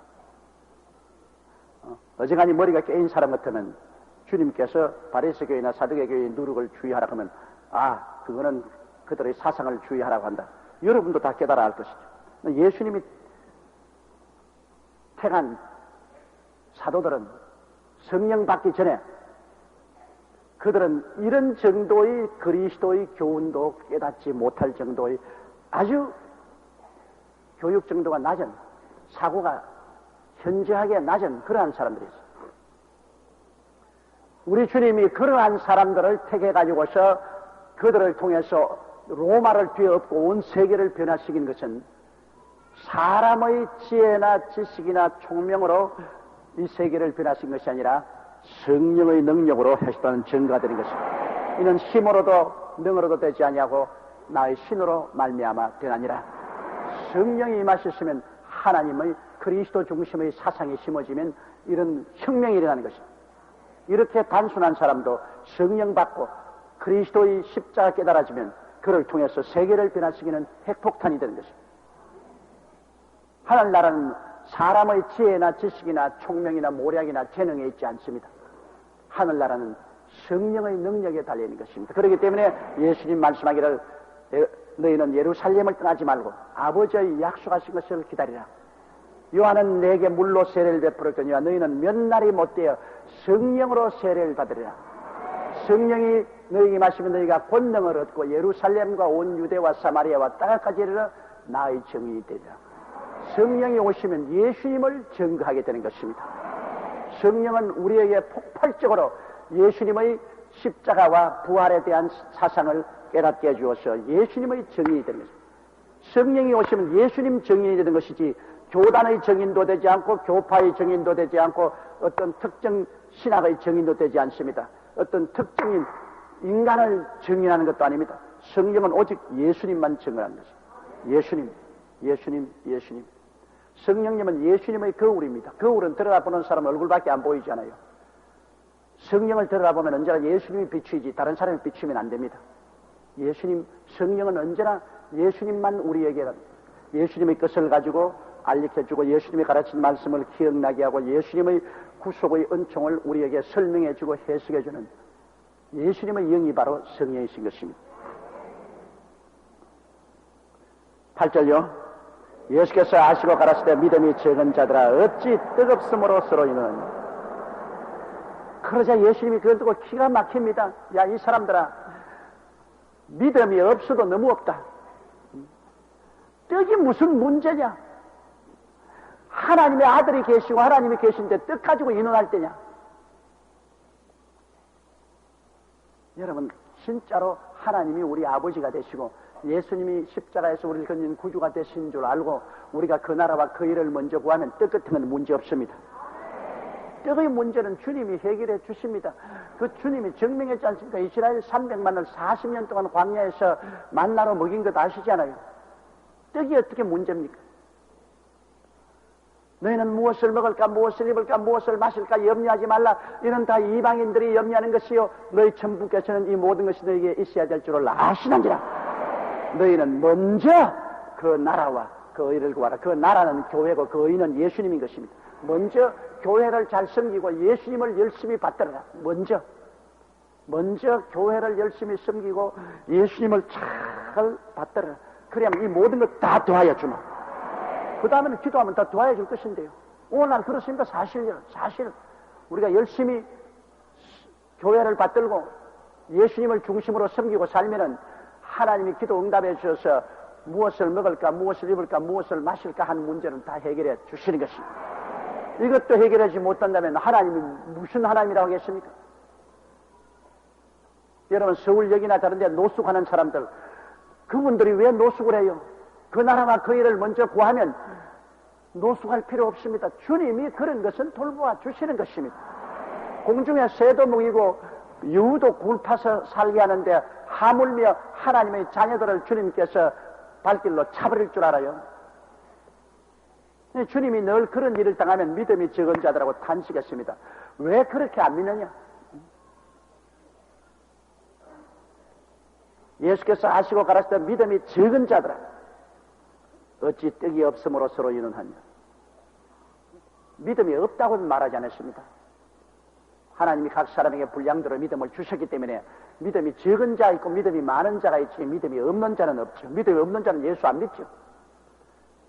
어지간히 머리가 깨인 사람 같으면 주님께서 바리새 교회나 사두개 교회의 누룩을 주의하라 하면 그거는 그들의 사상을 주의하라고 한다. 여러분도 다 깨달아야 할 것이죠. 예수님이 택한 사도들은 성령 받기 전에 그들은 이런 정도의 그리스도의 교훈도 깨닫지 못할 정도의 아주 교육 정도가 낮은 사고가 현저하게 낮은 그러한 사람들이 있어요. 우리 주님이 그러한 사람들을 택해가지고서 그들을 통해서 로마를 뒤엎고 온 세계를 변화시킨 것은 사람의 지혜나 지식이나 총명으로 이 세계를 변화시킨 것이 아니라 성령의 능력으로 하셨다는 증거가 되는 것입니다. 이는 힘으로도 능으로도 되지 아니하고 나의 신으로 말미암아 되나니라. 성령이 임하셨으면 하나님의 그리스도 중심의 사상이 심어지면 이런 혁명이 일어나는 것입니다. 이렇게 단순한 사람도 성령 받고 그리스도의 십자가 깨달아지면 그를 통해서 세계를 변화시키는 핵폭탄이 되는 것입니다. 하늘나라는 사람의 지혜나 지식이나 총명이나 모략이나 재능에 있지 않습니다. 하늘나라는 성령의 능력에 달려있는 것입니다. 그렇기 때문에 예수님 말씀하기를 너희는 예루살렘을 떠나지 말고 아버지의 약속하신 것을 기다리라. 요한은 내게 물로 세례를 베풀었거니와 너희는 몇 날이 못되어 성령으로 세례를 받으리라. 성령이 너희에게 마시면 너희가 권능을 얻고 예루살렘과 온 유대와 사마리아와 땅까지 이르러 나의 증인이 되리라. 성령이 오시면 예수님을 증거하게 되는 것입니다. 성령은 우리에게 폭발적으로 예수님의 십자가와 부활에 대한 사상을 깨닫게 해주어서 예수님의 증인이 되는 것입니다. 성령이 오시면 예수님 증인이 되는 것이지 교단의 증인도 되지 않고 교파의 증인도 되지 않고 어떤 특정 신학의 증인도 되지 않습니다. 어떤 특정인 인간을 증인하는 것도 아닙니다. 성령은 오직 예수님만 증언하는 것입니다. 예수님, 예수님, 예수님. 성령님은 예수님의 거울입니다. 거울은 들여다보는 사람 얼굴밖에 안 보이잖아요. 성령을 들여다보면 언제나 예수님이 비추이지 다른 사람이 비추면 안 됩니다. 예수님, 성령은 언제나 예수님만 우리에게 예수님의 것을 가지고 알려주고 예수님이 가르친 말씀을 기억나게 하고 예수님의 구속의 은총을 우리에게 설명해주고 해석해주는 예수님의 영이 바로 성령이신 것입니다. 8절요. 예수께서 아시고 가라사대 때 믿음이 적은 자들아 어찌 뜨겁음으로서로 이는. 그러자 예수님이 그걸 두고 기가 막힙니다. 야, 이 사람들아, 믿음이 없어도 너무 없다. 떡이 무슨 문제냐? 하나님의 아들이 계시고 하나님이 계신데 떡 가지고 인원할 때냐? 여러분, 진짜로 하나님이 우리 아버지가 되시고 예수님이 십자가에서 우리를 건진 구주가 되신 줄 알고 우리가 그 나라와 그 일을 먼저 구하면 떡 같은 건 문제 없습니다. 떡의 문제는 주님이 해결해 주십니다. 그 주님이 증명했지 않습니까? 이스라엘 300만을 40년 동안 광야에서 만나로 먹인 것 아시잖아요. 떡이 어떻게 문제입니까? 너희는 무엇을 먹을까, 무엇을 입을까, 무엇을 마실까 염려하지 말라. 이는 다 이방인들이 염려하는 것이요 너희 천부께서는 이 모든 것이 너희에게 있어야 될 줄을 아시는지라. 너희는 먼저 그 나라와 그 의를 구하라. 그 나라는 교회고 그 의는 예수님인 것입니다. 먼저 교회를 잘 섬기고 예수님을 열심히 받들어라. 먼저 교회를 열심히 섬기고 예수님을 잘 받들어라. 그래야만 이 모든 것 다 도와여 주마. 그 다음에는 기도하면 다 도와여 줄 것인데요. 오늘날 그렇습니까? 사실 우리가 열심히 교회를 받들고 예수님을 중심으로 섬기고 살면은 하나님이 기도 응답해 주셔서 무엇을 먹을까, 무엇을 입을까, 무엇을 마실까 하는 문제는 다 해결해 주시는 것입니다. 이것도 해결하지 못한다면 하나님이 무슨 하나님이라고 하겠습니까? 여러분, 서울역이나 다른 데 노숙하는 사람들, 그분들이 왜 노숙을 해요? 그 나라와 그 일을 먼저 구하면 노숙할 필요 없습니다. 주님이 그런 것은 돌보아 주시는 것입니다. 공중에 새도 먹이고 유도 굴파서 살게 하는데 하물며 하나님의 자녀들을 주님께서 발길로 차버릴 줄 알아요. 주님이 늘 그런 일을 당하면 믿음이 적은 자들하고 탄식했습니다. 왜 그렇게 안 믿느냐? 예수께서 아시고 가라사대 믿음이 적은 자들아 어찌 떡이 없음으로 서로 이론하냐. 믿음이 없다고는 말하지 않았습니다. 하나님이 각 사람에게 분량대로 믿음을 주셨기 때문에 믿음이 적은 자 있고 믿음이 많은 자가 있지 믿음이 없는 자는 없죠. 믿음이 없는 자는 예수 안 믿죠.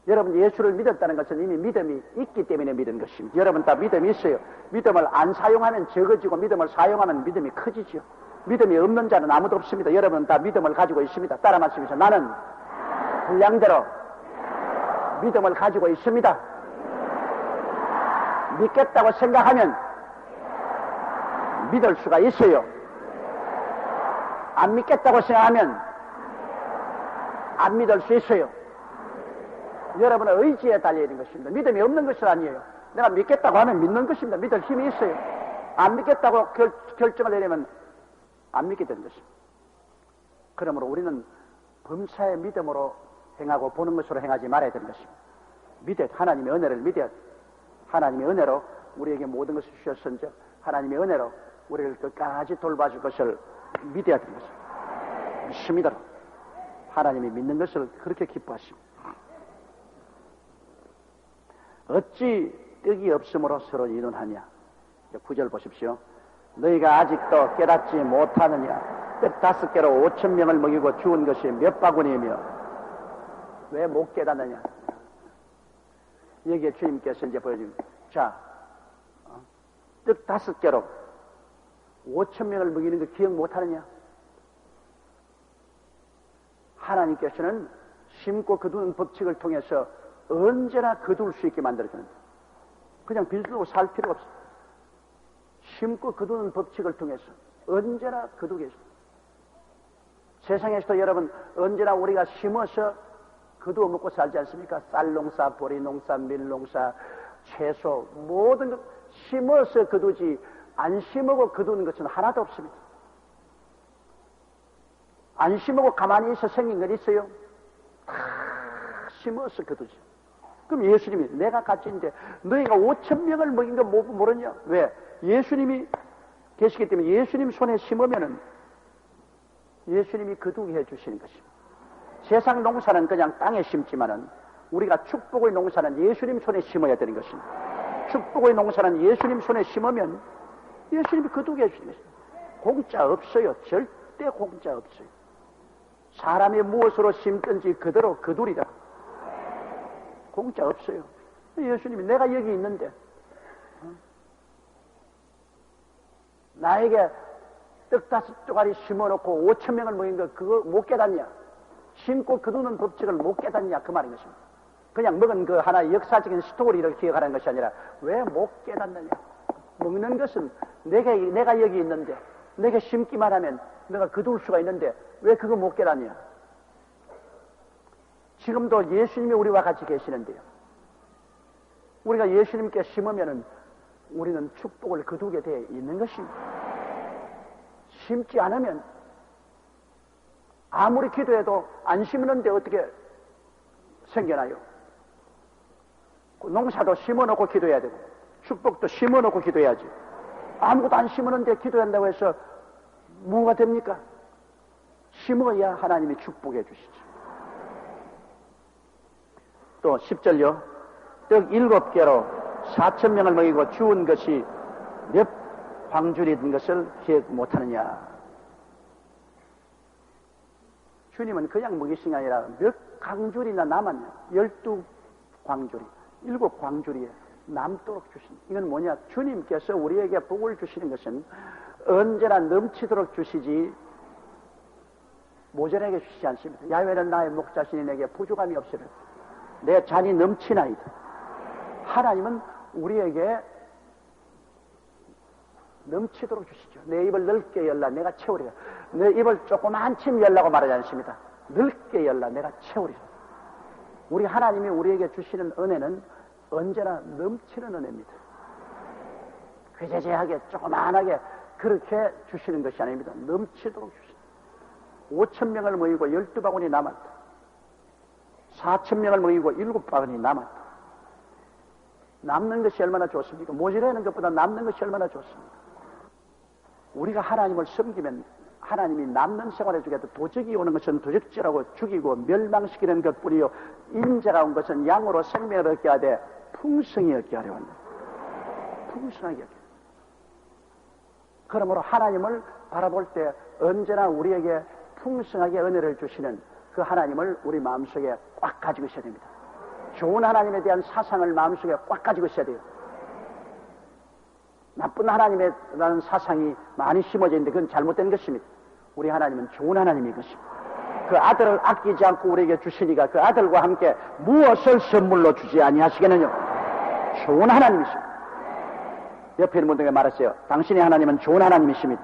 여러분, 예수를 믿었다는 것은 이미 믿음이 있기 때문에 믿은 것입니다. 여러분 다 믿음이 있어요. 믿음을 안 사용하면 적어지고 믿음을 사용하면 믿음이 커지죠. 믿음이 없는 자는 아무도 없습니다. 여러분 다 믿음을 가지고 있습니다. 따라 말씀이죠. 나는 분량대로 믿음을 가지고 있습니다. 믿겠다고 생각하면 믿을 수가 있어요. 안 믿겠다고 생각하면 안 믿을 수 있어요. 여러분의 의지에 달려있는 것입니다. 믿음이 없는 것은 아니에요. 내가 믿겠다고 하면 믿는 것입니다. 믿을 힘이 있어요. 안 믿겠다고 결정을 내리면 안 믿게 되는 것입니다. 그러므로 우리는 범사의 믿음으로 행하고 보는 것으로 행하지 말아야 되는 것입니다. 하나님의 은혜를 믿어야 하나님의 은혜로 우리에게 모든 것을 주셨은즉 하나님의 은혜로 우리를 끝까지 돌봐줄 것을 믿어야 되는 것을 믿습니다. 하나님이 믿는 것을 그렇게 기뻐하십니다. 어찌 떡이 없으므로 서로 이론하냐. 9절 보십시오. 너희가 아직도 깨닫지 못하느냐. 떡 5개로 5,000명을 먹이고 주운 것이 몇 바구니이며 왜 못 깨닫느냐. 여기에 주님께서 이제 보여줍니다. 자, 떡 5개로 5,000명을 먹이는 거 기억 못하느냐. 하나님께서는 심고 거두는 법칙을 통해서 언제나 거둘 수 있게 만들어주는데 그냥 빈수로 살 필요가 없어. 심고 거두는 법칙을 통해서 언제나 거두게 해줍니다. 세상에서도 여러분 언제나 우리가 심어서 거두어 먹고 살지 않습니까? 쌀농사, 보리농사, 밀농사, 채소 모든 것 심어서 거두지 안 심어고 거두는 것은 하나도 없습니다. 안 심어고 가만히 있어 생긴 건 있어요? 다 심어서 거두지. 그럼 예수님이 내가 가짜인데 너희가 5,000명을 먹인 거 모르냐? 왜? 예수님이 계시기 때문에 예수님 손에 심으면은 예수님이 거두게 해주시는 것입니다. 세상 농사는 그냥 땅에 심지만은 우리가 축복의 농사는 예수님 손에 심어야 되는 것입니다. 축복의 농사는 예수님 손에 심으면 예수님이 거두게 해주시는 것입니다. 공짜 없어요. 절대 공짜 없어요. 사람이 무엇으로 심든지 그대로 거두리라. 공짜 없어요. 예수님이 내가 여기 있는데 나에게 떡 5조가리 심어놓고 5,000명을 먹인 거 그거 못 깨닫냐? 심고 거두는 법칙을 못 깨닫냐? 그 말인 것입니다. 그냥 먹은 그 하나의 역사적인 스토리를 기억하는 것이 아니라 왜 못 깨닫느냐? 먹는 것은 내가 여기 있는데 내가 심기만 하면 내가 거둘 수가 있는데 왜 그거 못 깨닫냐? 지금도 예수님이 우리와 같이 계시는데요. 우리가 예수님께 심으면은 우리는 축복을 거두게 되어 있는 것입니다. 심지 않으면 아무리 기도해도 안 심는데 어떻게 생겨나요? 농사도 심어놓고 기도해야 되고 축복도 심어놓고 기도해야지. 아무것도 안 심었는데 기도한다고 해서 뭐가 됩니까? 심어야 하나님이 축복해 주시죠. 또 10절요. 떡 7개로 4,000명을 먹이고 주운 것이 몇 광줄이 든 것을 기억 못하느냐. 주님은 그냥 먹이신 게 아니라 몇 광줄이나 남았냐. 12광줄이 7광줄이 남도록 주신. 이건 뭐냐. 주님께서 우리에게 복을 주시는 것은 언제나 넘치도록 주시지 모자라게 주시지 않습니다. 야훼는 나의 목자시니 내게 부족함이 없으리라. 내 잔이 넘치나이다. 하나님은 우리에게 넘치도록 주시죠. 내 입을 넓게 열라 내가 채우리라. 내 입을 조그만 침 열라고 말하지 않습니다. 넓게 열라 내가 채우리라. 우리 하나님이 우리에게 주시는 은혜는 언제나 넘치는 은혜입니다. 괴제제하게 조그만하게 그렇게 주시는 것이 아닙니다. 넘치도록 주시죠. 5,000명을 모이고 12바구니 남았다. 4,000명을 모이고 7바구니 남았다. 남는 것이 얼마나 좋습니까? 모자라는 것보다 남는 것이 얼마나 좋습니까? 우리가 하나님을 섬기면 하나님이 남는 생활해 주겠다. 도적이 오는 것은 도적질하고 죽이고 멸망시키는 것뿐이요 인자가 온 것은 양으로 생명을 얻게 하되 풍성히 얻게 하려 한다. 풍성하게 얻게. 그러므로 하나님을 바라볼 때 언제나 우리에게 풍성하게 은혜를 주시는 그 하나님을 우리 마음속에 꽉 가지고 있어야 됩니다. 좋은 하나님에 대한 사상을 마음속에 꽉 가지고 있어야 돼요. 나쁜 하나님에 대한 사상이 많이 심어져 있는데 그건 잘못된 것입니다. 우리 하나님은 좋은 하나님인 것입니다. 그 아들을 아끼지 않고 우리에게 주시니까 그 아들과 함께 무엇을 선물로 주지 아니하시겠느냐. 좋은 하나님이십니다. 옆에 있는 분들에게 말했어요. 당신의 하나님은 좋은 하나님이십니다.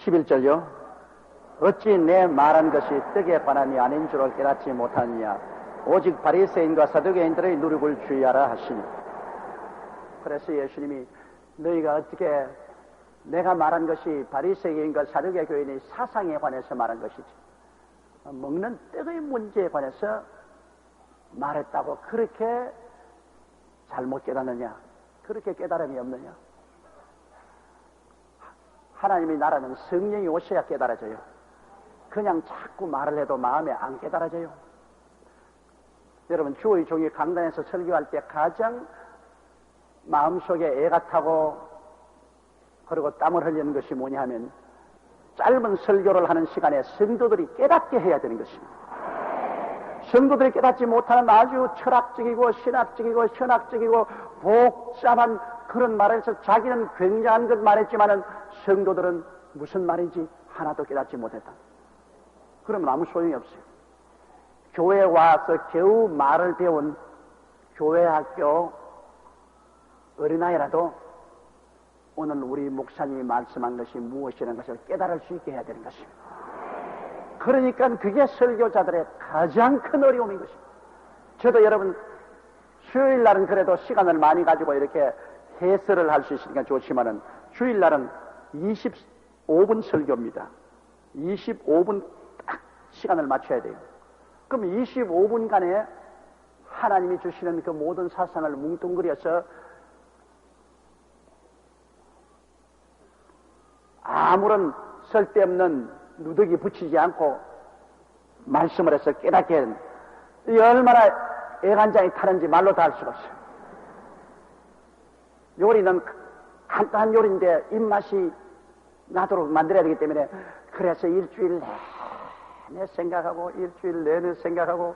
(11절요) 어찌 내 말한 것이 떡에 관한이 아닌 줄을 깨닫지 못하느냐. 오직 바리새인과 사두개인들의 누룩을 주의하라 하시니. 그래서 예수님이 너희가 어떻게 내가 말한 것이 바리새인과 사두개 교인의 사상에 관해서 말한 것이지, 먹는 떡의 문제에 관해서 말했다고 그렇게 잘못 깨닫느냐? 그렇게 깨달음이 없느냐? 하나님의 나라는 성령이 오셔야 깨달아져요. 그냥 자꾸 말을 해도 마음에 안 깨달아져요. 여러분, 주의 종이 강단에서 설교할 때 가장 마음속에 애가 타고 그리고 땀을 흘리는 것이 뭐냐 하면, 짧은 설교를 하는 시간에 성도들이 깨닫게 해야 되는 것입니다. 성도들이 깨닫지 못하는 아주 철학적이고 신학적이고 현학적이고 복잡한 그런 말을 해서 자기는 굉장한 것 말했지만은 성도들은 무슨 말인지 하나도 깨닫지 못했다. 그러면 아무 소용이 없어요. 교회에 와서 겨우 말을 배운 교회 학교 어린아이라도 오늘 우리 목사님이 말씀한 것이 무엇이라는 것을 깨달을 수 있게 해야 되는 것입니다. 그러니까 그게 설교자들의 가장 큰 어려움인 것입니다. 저도 여러분, 수요일 날은 그래도 시간을 많이 가지고 이렇게 해설을 할 수 있으니까 좋지만은, 주일 날은 25분 설교입니다. 25분 딱 시간을 맞춰야 돼요. 그럼 25분간에 하나님이 주시는 그 모든 사상을 뭉뚱그려서 아무런 쓸데없는 누더기 붙이지 않고 말씀을 해서 깨닫게 하는, 이 얼마나 애간장이 타는지 말로 다 할 수가 없어요. 요리는 간단한 요리인데 입맛이 나도록 만들어야 되기 때문에, 그래서 일주일 내내 생각하고 일주일 내내 생각하고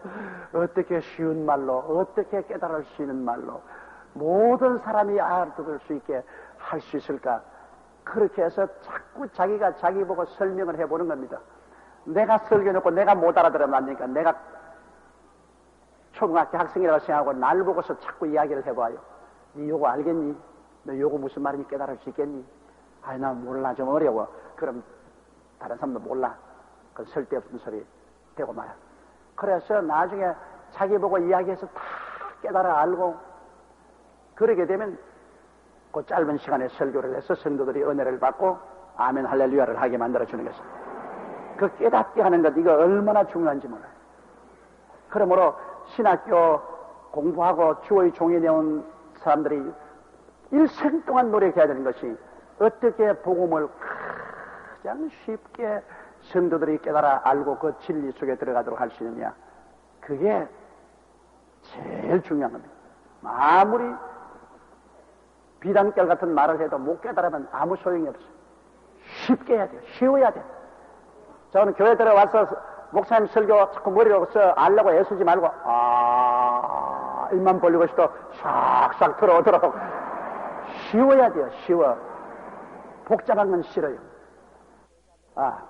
어떻게 쉬운 말로, 어떻게 깨달을 수 있는 말로 모든 사람이 알아들을 수 있게 할 수 있을까, 그렇게 해서 자꾸 자기가 자기 보고 설명을 해보는 겁니다. 내가 설교해놓고 내가 못 알아들으면 안 되니까 내가 초등학교 학생이라고 생각하고 날 보고서 자꾸 이야기를 해봐요. 니 요거 알겠니? 너 요거 무슨 말인지 깨달을 수 있겠니? 아니, 나 몰라, 좀 어려워. 그럼 다른 사람도 몰라. 그 쓸데없는 소리 되고 말아. 그래서 나중에 자기 보고 이야기해서 다 깨달아 알고, 그러게 되면 그 짧은 시간에 설교를 해서 성도들이 은혜를 받고 아멘 할렐루야를 하게 만들어주는 것입니다. 그 깨닫게 하는 것, 이거 얼마나 중요한지 몰라요. 그러므로 신학교 공부하고 주의 종이 되온 사람들이 일생 동안 노력해야 되는 것이, 어떻게 복음을 가장 쉽게 성도들이 깨달아 알고 그 진리 속에 들어가도록 할 수 있느냐. 그게 제일 중요한 겁니다. 아무리 비단결 같은 말을 해도 못 깨달으면 아무 소용이 없어요. 쉽게 해야 돼요. 쉬워야 돼요. 저는 교회 들어와서 목사님 설교 자꾸 머리로 써 알려고 애쓰지 말고 입만 벌리고 있어도 싹싹 들어오도록 쉬워야 돼요. 쉬워. 복잡한 건 싫어요.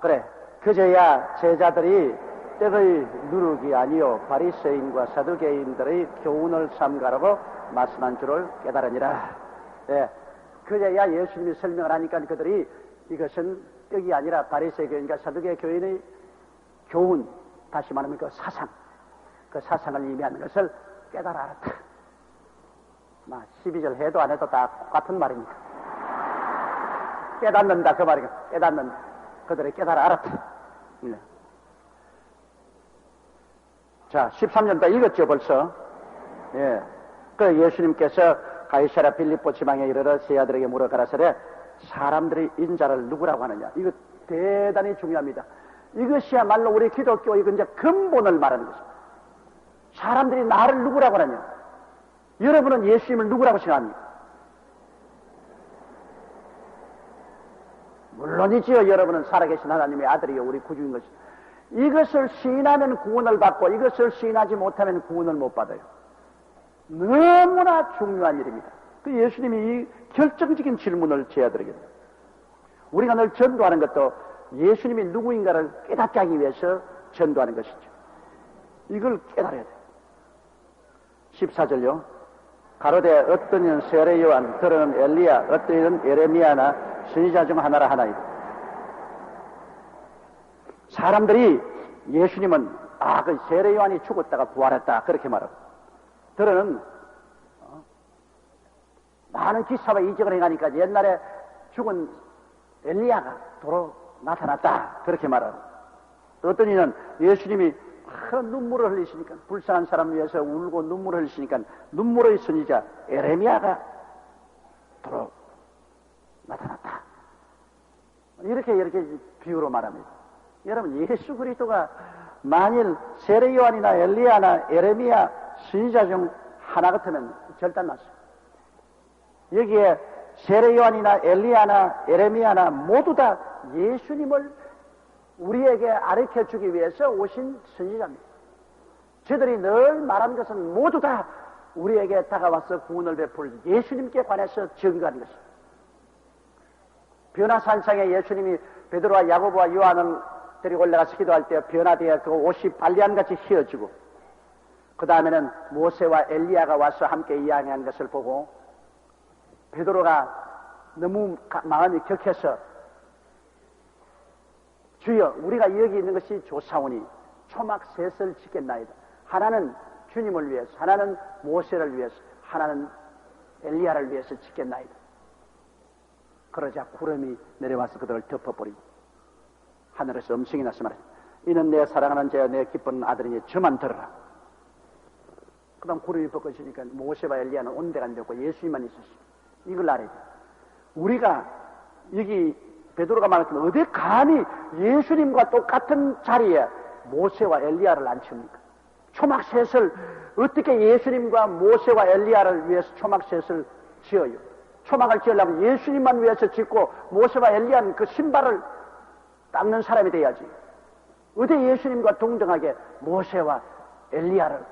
그래. 그저야 제자들이 때의 누룩이 아니요 바리새인과 사두개인들의 교훈을 삼가라고 말씀한 줄을 깨달으니라. 예, 그제야 예수님이 설명을 하니까 그들이 이것은 떡이 아니라 바리새 교인과 사두개 교인의 교훈, 다시 말하면 그 사상, 그 사상을 의미하는 것을 깨달아 알았다. 12절 해도 안 해도 다 똑같은 말입니다. 깨닫는다, 그 말이에요. 깨닫는, 그들이 깨달아 알았다. 네. 자, 13년 다 읽었죠, 벌써? 예. 그 예수님께서 가이사랴 빌립보 지방에 이르러 세 아들에게 물어 가라사대, 사람들이 인자를 누구라고 하느냐. 이거 대단히 중요합니다. 이것이야말로 우리 기독교 이거 이제 근본을 말하는 것입니다. 사람들이 나를 누구라고 하느냐. 여러분은 예수님을 누구라고 생각합니까? 물론이지요. 여러분은 살아계신 하나님의 아들이요 우리 구주인 것이. 이것을 시인하면 구원을 받고 이것을 시인하지 못하면 구원을 못 받아요. 너무나 중요한 일입니다. 그 예수님이 이 결정적인 질문을 제어드리겠습니다. 우리가 늘 전도하는 것도 예수님이 누구인가를 깨닫게 하기 위해서 전도하는 것이죠. 이걸 깨달아야 돼요. 14절요. 가로되 어떤 이는 세례 요한, 들은 엘리야, 어떤 이는 예레미야나 선지자 중 하나라 하나이다. 사람들이 예수님은 그 세례 요한이 죽었다가 부활했다 그렇게 말하고, 들은 많은 기사와 이적을 행하니까 옛날에 죽은 엘리야가 도로 나타났다. 그렇게 말합니다. 또 어떤 이는 예수님이 눈물을 흘리시니까, 불쌍한 사람 위해서 울고 눈물을 흘리시니까 눈물의 선지자 에레미야가 도로 나타났다. 이렇게 비유로 말합니다. 여러분, 예수 그리스도가 만일 세례 요한이나 엘리야나 에레미야 선지자 중 하나 같으면 절단났어요. 여기에 세례 요한이나 엘리야나 에레미야나 모두 다 예수님을 우리에게 가르쳐 주기 위해서 오신 선지자입니다. 저들이 늘 말한 것은 모두 다 우리에게 다가와서 구원을 베풀 예수님께 관해서 증거하는 것입니다. 변화산상에 예수님이 베드로와 야고보와 요한을 데리고 올라가서 기도할 때 변화되어 그 옷이 발리안같이 휘어지고, 그 다음에는 모세와 엘리야가 와서 함께 이야기한 것을 보고 베드로가 너무 마음이 격해서 주여, 우리가 여기 있는 것이 좋사오니 초막 셋을 짓겠나이다. 하나는 주님을 위해서, 하나는 모세를 위해서, 하나는 엘리야를 위해서 짓겠나이다. 그러자 구름이 내려와서 그들을 덮어버리고 하늘에서 음성이 나서 말했습니다. 이는 내 사랑하는 자, 내 기쁜 아들이니 저만 들으라. 그 다음 구름이 벗겨지니까 모세와 엘리야는 온데가 안 되고 예수님만 있었습니다. 이걸 알아야 돼요. 우리가 여기 베드로가 말했지만 어디 감히 예수님과 똑같은 자리에 모세와 엘리야를 앉힙니까? 초막셋을 어떻게 예수님과 모세와 엘리야를 위해서 초막셋을 지어요? 초막을 지으려면 예수님만 위해서 짓고 모세와 엘리야는 그 신발을 닦는 사람이 돼야지. 어디 예수님과 동등하게 모세와 엘리야를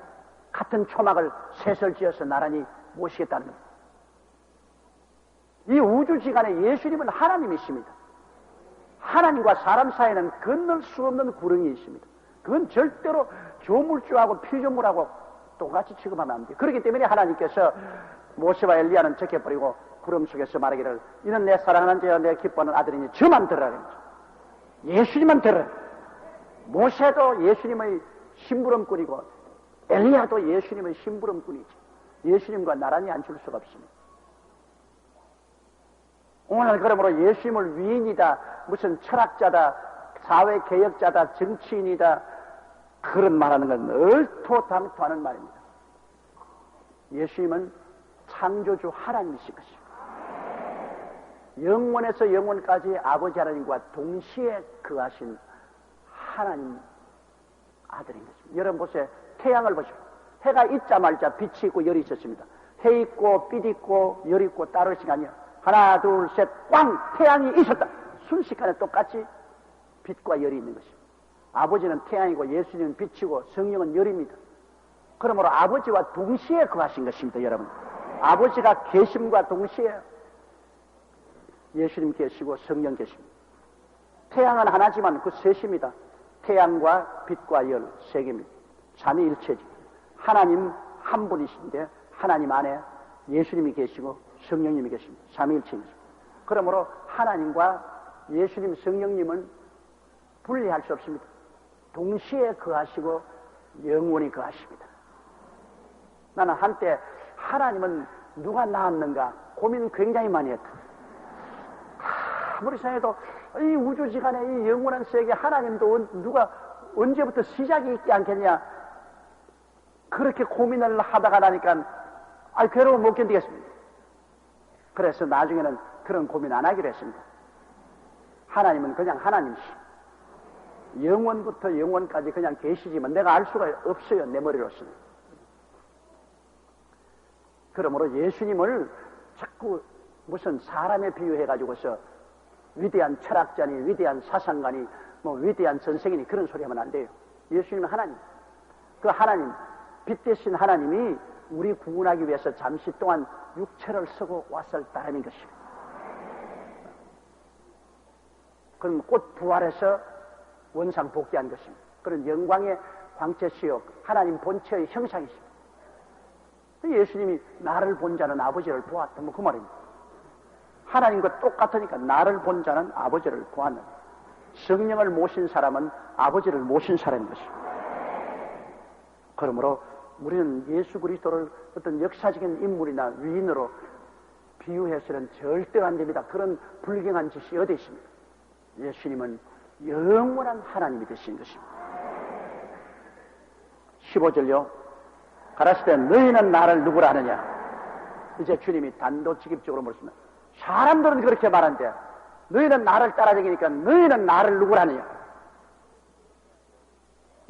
같은 초막을 셋을 지어서 나란히 모시겠다는 겁니다. 이 우주지간에 예수님은 하나님이십니다. 하나님과 사람 사이에는 건널 수 없는 구렁이 있습니다. 그건 절대로 조물주하고 피조물하고 똑같이 취급하면 안 돼요. 그렇기 때문에 하나님께서 모세와 엘리야는 적혀버리고 구름 속에서 말하기를 이는 내 사랑하는 자여 내 기뻐하는 아들이니 저만 들으라 그랬죠. 예수님만 들으라. 모세도 예수님의 심부름꾼이고 엘리야도 예수님의 심부름꾼이죠. 예수님과 나란히 앉을 수가 없습니다. 오늘 그러므로 예수님을 위인이다, 무슨 철학자다, 사회개혁자다, 정치인이다, 그런 말하는 건 얼토당토하는 말입니다. 예수님은 창조주 하나님이신 것입니다. 영원에서 영원까지 아버지 하나님과 동시에 거하신 하나님 아들인 것입니다. 여러분 보세요. 태양을 보시오. 해가 있자 말자 빛이 있고 열이 있었습니다. 해 있고 빛 있고 열 있고 따를 시간이야. 하나 둘 셋 꽝! 태양이 있었다. 순식간에 똑같이 빛과 열이 있는 것입니다. 아버지는 태양이고 예수님은 빛이고 성령은 열입니다. 그러므로 아버지와 동시에 거하신 것입니다. 여러분, 아버지가 계심과 동시에 예수님 계시고 성령 계십니다. 태양은 하나지만 그 셋입니다. 태양과 빛과 열 세 개입니다. 삼위일체지. 하나님 한 분이신데 하나님 안에 예수님이 계시고 성령님이 계십니다. 삼위일체입니다. 그러므로 하나님과 예수님, 성령님은 분리할 수 없습니다. 동시에 거하시고 영원히 거하십니다. 나는 한때 하나님은 누가 낳았는가 고민 굉장히 많이 했다. 아무리 생각해도 이 우주지간에 이 영원한 세계 하나님도 누가 언제부터 시작이 있지 않겠냐, 그렇게 고민을 하다가 나니까 괴로움 못 견디겠습니다. 그래서 나중에는 그런 고민 안 하기로 했습니다. 하나님은 그냥 하나님이시. 영원부터 영원까지 그냥 계시지만 내가 알 수가 없어요. 내 머리로서는. 그러므로 예수님을 자꾸 무슨 사람에 비유해가지고서 위대한 철학자니 위대한 사상가니 위대한 선생이니 그런 소리 하면 안 돼요. 예수님은 하나님. 그 하나님, 빛 대신 하나님이 우리 구원하기 위해서 잠시 동안 육체를 쓰고 왔었다는 것입니다. 그럼 곧 부활해서 원상 복귀한 것입니다. 그런 영광의 광채시요 하나님 본체의 형상이십니다. 예수님이 나를 본 자는 아버지를 보았다, 그 말입니다. 하나님과 똑같으니까 나를 본 자는 아버지를 보았는, 성령을 모신 사람은 아버지를 모신 사람인 것입니다. 그러므로 우리는 예수 그리스도를 어떤 역사적인 인물이나 위인으로 비유해서는 절대 안 됩니다. 그런 불경한 짓이 어디 있습니까? 예수님은 영원한 하나님이 되신 것입니다. 15절요. 가라사대 너희는 나를 누구라 하느냐? 이제 주님이 단도직입적으로 물었습니다. 사람들은 그렇게 말하는데 너희는 나를 따라다니니까 너희는 나를 누구라 하느냐?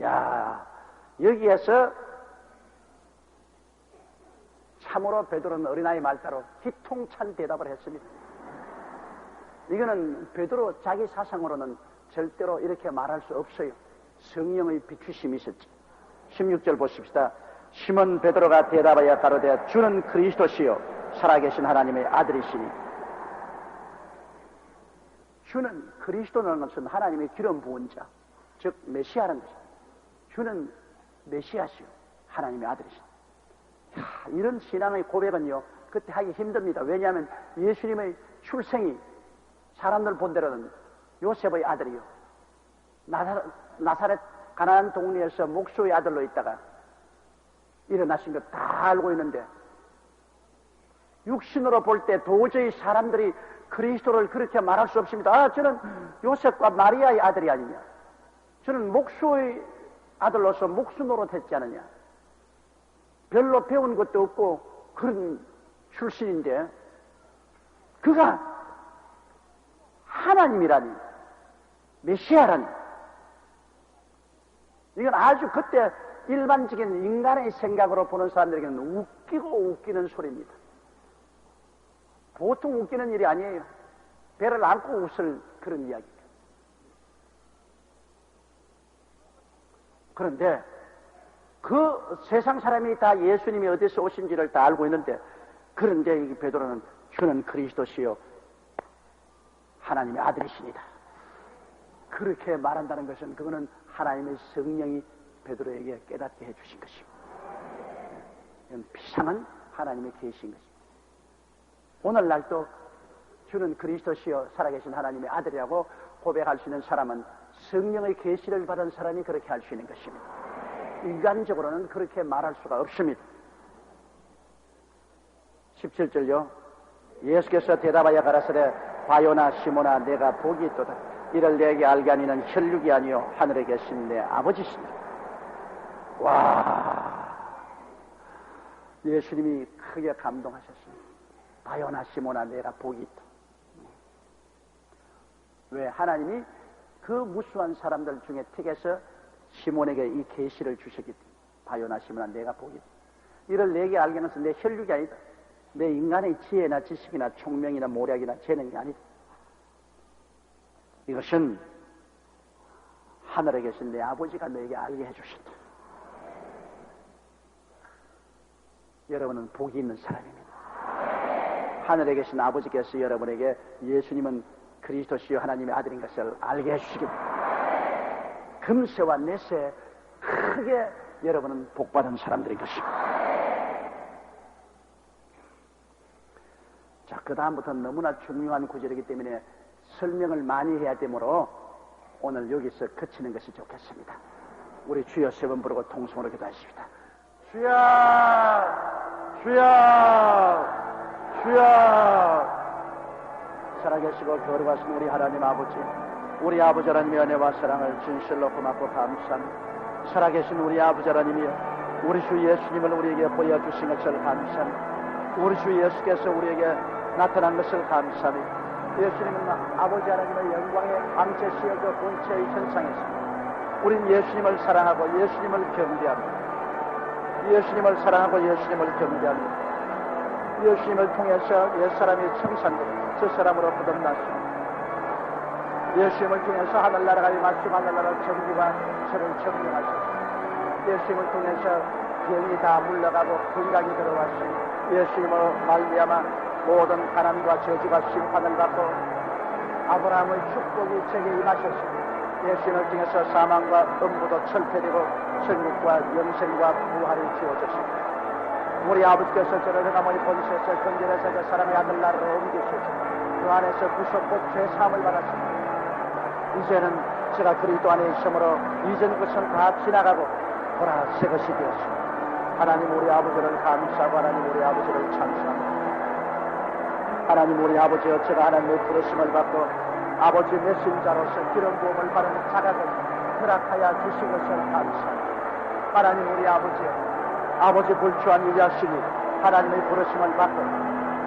야, 여기에서 참으로 베드로는 어린아이 말따로 기통찬 대답을 했습니다. 이거는 베드로 자기 사상으로는 절대로 이렇게 말할 수 없어요. 성령의 비추심이 있었지. 16절 보십시다. 시몬 베드로가 대답하여 가로되 주는 그리스도시요 살아계신 하나님의 아들이시니. 주는 그리스도라는 것은 하나님의 기름 부은 자, 즉 메시아라는 것입니다. 주는 메시아시요 하나님의 아들이시니. 이런 신앙의 고백은요 그때 하기 힘듭니다. 왜냐하면 예수님의 출생이 사람들 본대로는 요셉의 아들이요 나사렛 가나안 동네에서 목수의 아들로 있다가 일어나신 것 다 알고 있는데 육신으로 볼 때 도저히 사람들이 그리스도를 그렇게 말할 수 없습니다. 아, 저는 요셉과 마리아의 아들이 아니냐, 저는 목수의 아들로서 목수 노릇했지 않느냐, 별로 배운 것도 없고 그런 출신인데 그가 하나님이라니, 메시아라니, 이건 아주 그때 일반적인 인간의 생각으로 보는 사람들에게는 웃기고 웃기는 소리입니다. 보통 웃기는 일이 아니에요. 배를 안고 웃을 그런 이야기입니다. 그런데 그 세상 사람이 다 예수님이 어디서 오신지를 다 알고 있는데, 그런데 이 베드로는 주는 그리스도시요 하나님의 아들이시니다 그렇게 말한다는 것은 그거는 하나님의 성령이 베드로에게 깨닫게 해주신 것입니다. 이건 비상한 하나님의 계시인 것입니다. 오늘날도 주는 그리스도시요 살아계신 하나님의 아들이라고 고백할 수 있는 사람은 성령의 계시를 받은 사람이 그렇게 할 수 있는 것입니다. 인간적으로는 그렇게 말할 수가 없습니다. 17절요. 예수께서 대답하여 가라사대 바요나 시모나 내가 복이 있도다. 이를 내게 알게 하니는 혈육이 아니요 하늘에 계신 내 아버지시니. 와, 예수님이 크게 감동하셨습니다. 바요나 시모나 내가 복이 있다. 왜? 하나님이 그 무수한 사람들 중에 택해서 시몬에게 이 계시를 주셨기 때문에. 바요나 시모나 내가 복이 있다. 이를 내게 알게 하는 것은 내 혈육이 아니다. 내 인간의 지혜나 지식이나 총명이나 모략이나 재능이 아니다. 이것은 하늘에 계신 내 아버지가 너에게 알게 해주셨다. 여러분은 복이 있는 사람입니다. 하늘에 계신 아버지께서 여러분에게 예수님은 그리스도시요 하나님의 아들인 것을 알게 해주시기 바랍니다. 금세와 내세 크게 여러분은 복받은 사람들인 것입니다. 자, 그 다음부터는 너무나 중요한 구절이기 때문에 설명을 많이 해야 되므로 오늘 여기서 그치는 것이 좋겠습니다. 우리 주여 세 번 부르고 통성으로 기도하십시다. 주여, 주여, 주여. 살아계시고 거룩하신 우리 하나님 아버지, 우리 아버지 하나님의 은혜와 사랑을 진실로 고맙고 감사합니다. 살아계신 우리 아버지 하나님이여, 우리 주 예수님을 우리에게 보여주신 것을 감사합니다. 우리 주 예수께서 우리에게 나타난 것을 감사합니다. 예수님은 아버지 하나님의 영광의 광채 씌어져 본체의 현상에서 우린 예수님을 사랑하고 예수님을 경배합니다. 예수님을 사랑하고 예수님을 경배합니다. 예수님을 통해서 옛사람이 청산되고 저 사람으로 거듭났습니다. 예수님을 통해서 하늘나라가 임하시고 하늘나라 정부가 저를 정령하셨습니다. 예수님을 통해서 병이 다 물러가고 건강이 들어왔습니다. 예수님으로 말미암아 모든 가난과 저주가 심판을 받고 아브라함의 축복이 제게 임하셨습니다. 예수님을 통해서 사망과 음부도 철폐되고 천국과 영생과 부활이 주어졌습니다. 우리 아버지께서 저를 행함의 본세에서 건전해서 그 사람의 하늘나라로 옮기셨습니다. 그 안에서 구속곧 죄사함을 받았습니다. 이제는 제가 그리스도 안에 있으므로 이전 것은 다 지나가고 보라 새 것이 되었습니다. 하나님 우리 아버지를 감사하고 하나님 우리 아버지를 찬송합니다. 하나님 우리 아버지여, 제가 하나님의 부르심을 받고 아버지 메신자로서 기름 부음을 받은 자각을 허락하여 주신 것을 감사합니다. 하나님 우리 아버지여, 아버지 불추한 이 자신이 하나님의 부르심을 받고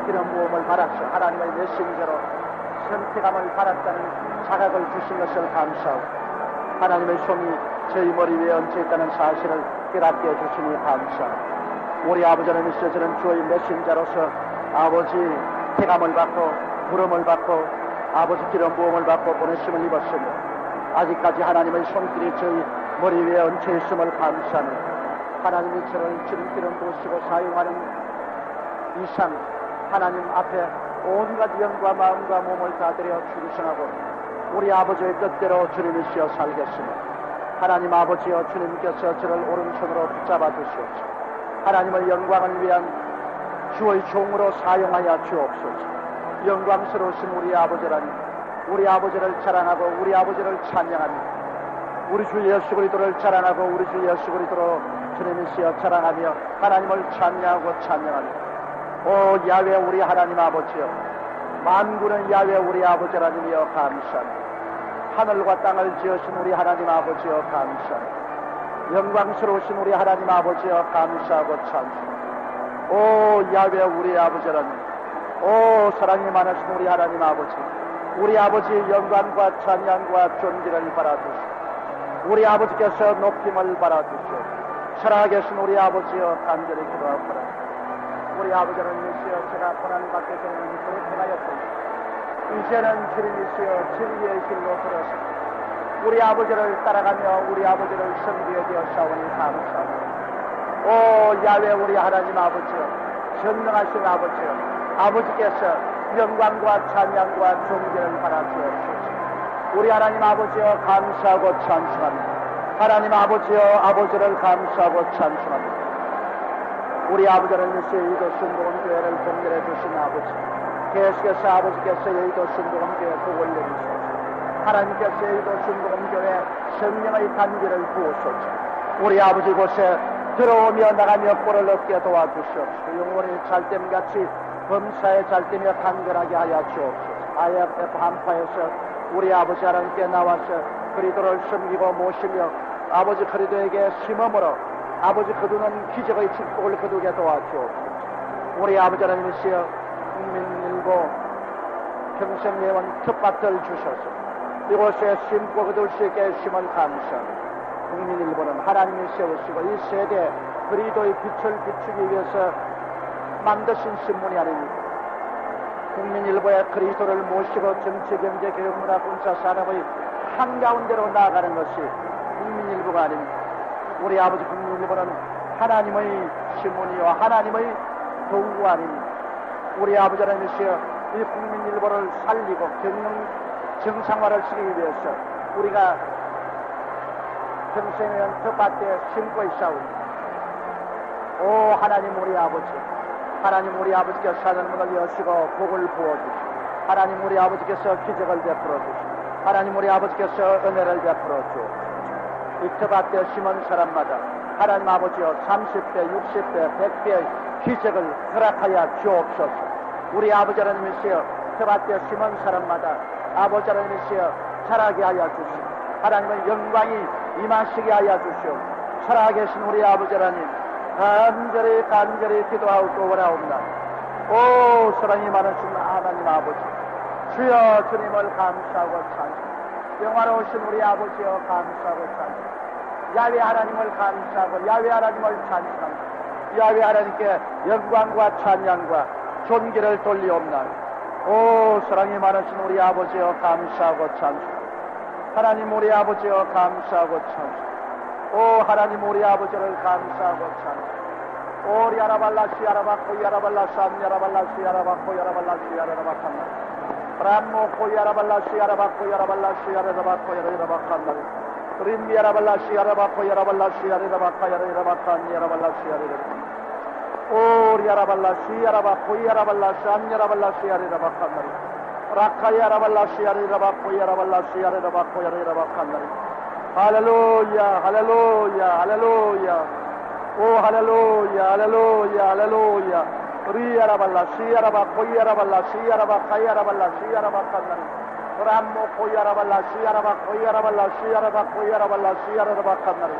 기름 부음을 받았어 하나님의 메신저로 선택함을 받았다는 자각을 주신 것을 감사하고, 하나님의 손이 저희 머리 위에 얹혀 있다는 사실을 깨닫게 해주시니 감사합니다. 우리 아버지는 있어 저는 주의 메신저로서 아버지 택함을 받고 부름을 받고 아버지 기름 부음을 받고 보내심을 입었으며, 아직까지 하나님의 손길이 저희 머리 위에 얹혀 있음을 감사합니다. 하나님이 저를 기름 부으시고 사용하는 이상 하나님 앞에 온갖 영과 마음과 몸을 다 드려 충성하고 우리 아버지의 뜻대로 주님이시여 살겠습니다. 하나님 아버지여, 주님께서 저를 오른손으로 붙잡아 주시옵소서. 하나님의 영광을 위한 주의 종으로 사용하여 주옵소서. 영광스러우신 우리 아버지라니, 우리 아버지를 자랑하고 우리 아버지를 찬양하며 우리 주 예수 그리스도를 자랑하고 우리 주 예수 그리스도로 주님이시여 자랑하며 하나님을 찬양하고 찬양하며, 오 야훼 우리 하나님 아버지여, 만군의 야훼 우리 아버지 하나님이여 감사합니다. 하늘과 땅을 지으신 우리 하나님 아버지여 감사합니다. 영광스러우신 우리 하나님 아버지여 감사하고 찬송합니다. 오 야훼 우리 아버지 하나님, 오 사랑이 많으신 우리 하나님 아버지, 우리 아버지의 영광과 찬양과 존귀를 받아주시고 우리 아버지께서 높임을 받아주시고 살아계신 우리 아버지여 간절히 기도하옵나이다. 우리 아버지는 이시여 제가 고난 받게 되는 그렇게 하였더니 이제는 주님이시여 진리의 길로 들어서 우리 아버지를 따라가며 우리 아버지를 섬기게 되었사오니 감사합니다. 오 야훼 우리 하나님 아버지여, 전능하신 아버지여, 아버지께서 영광과 찬양과 존귀를 받아주옵소서. 우리 하나님 아버지여 감사하고 찬송합니다. 하나님 아버지여, 아버지를 감사하고 찬송합니다. 우리 아버지는 여의도 순복음교회를 공멸해 주신 아버지, 계속해서 아버지께서 여의도 순복음교회 복을 내리소서. 하나님께서 여의도 순복음교회 성령의 단계를 부으소서. 우리 아버지 곳에 들어오며 나가며 꼴을 얻게 도와주시옵소서. 영원히 잘됨같이 범사에 잘되며 간결하게 하여 주옵소서. IMF 한파에서 우리 아버지 하나님께 나와서 그리스도를 섬기고 모시며 아버지 그리스도에게 심음으로 아버지 거두는 기적의 축복을 거두게 도와주옵소서. 우리 아버지 하나님이시여 국민일보 평생예원 텃밭을 주셔서 이곳에 심고 거둘 수 있게 심을 감사합니다. 국민일보는 하나님이 세우시고 이 세대에 그리스도의 빛을 비추기 위해서 만드신 신문이 아닙니다. 국민일보에 그리스도를 모시고 정치, 경제, 교육, 문화, 군사, 산업의 한가운데로 나아가는 것이 국민일보가 아닙니다. 우리 아버지 국민일보는 하나님의 신문이요 하나님의 도구가 아닙니다. 우리 아버지 하나님이시여 이 국민일보를 살리고 경영 정상화를 시키기 위해서 우리가 평생의 텃밭에 심고 있사오니, 오 하나님 우리 아버지, 하나님 우리 아버지께서 하늘문을 여시고 복을 부어주시고 하나님 우리 아버지께서 기적을 베풀어 주시고 하나님 우리 아버지께서 은혜를 베풀어 주옵소서. 이 텃밭에 심은 사람마다 하나님 아버지여 30배, 60배, 100배의 기적을 허락하여 주옵소서. 우리 아버지 하나님이시여 텃밭에 심은 사람마다 아버지 하나님이시여 자라게 하여 주시고 하나님의 영광이 임하시게 하여 주시오. 살아계신 우리 아버지 하나님, 간절히 기도하고 원하옵나이다. 오 사랑이 많으신 하나님 아버지, 주여 주님을 감사하고 찬송. 영화로우신 우리 아버지여 감사하고 찬송. 야훼 하나님을 감사하고 야훼 하나님을 찬송합니다. 야훼 하나님께 영광과 찬양과 존귀를 돌리옵나이다. 오 사랑이 많으신 우리 아버지여 감사하고 찬송. 하나님 우리 아버지여 감사하고 찬송. 오 하나님 우리 아버지를 감사하고 찬송. 오 야라발라시 야라바코 야라발라시 야라발라시 야라바코 야라발라시 야라바칸나 브람모코 야라발라시 야라바코 야라발라시 야라바코 야라바칸나 림미 야라발라시 야라바코 야라발라시 야라바카 야라바칸 야라발라시 야라바칸 오 야라발라시 야라바코 야라발라시 야라발라시 야라바칸나 라카 야라발라시 야라바코 야라발라시 야라바코 야라바칸나 할렐루야 할렐루야 할렐루야 오 할렐루야 할렐루야 할렐루야 리야라발라 시야라바 고이야라발라 시야라바 가야라발라 시야라바 칸나리 브람모 고이야라발라 시야라바 고이야라발라 시야라바 고이야라발라 시야라바 칸나리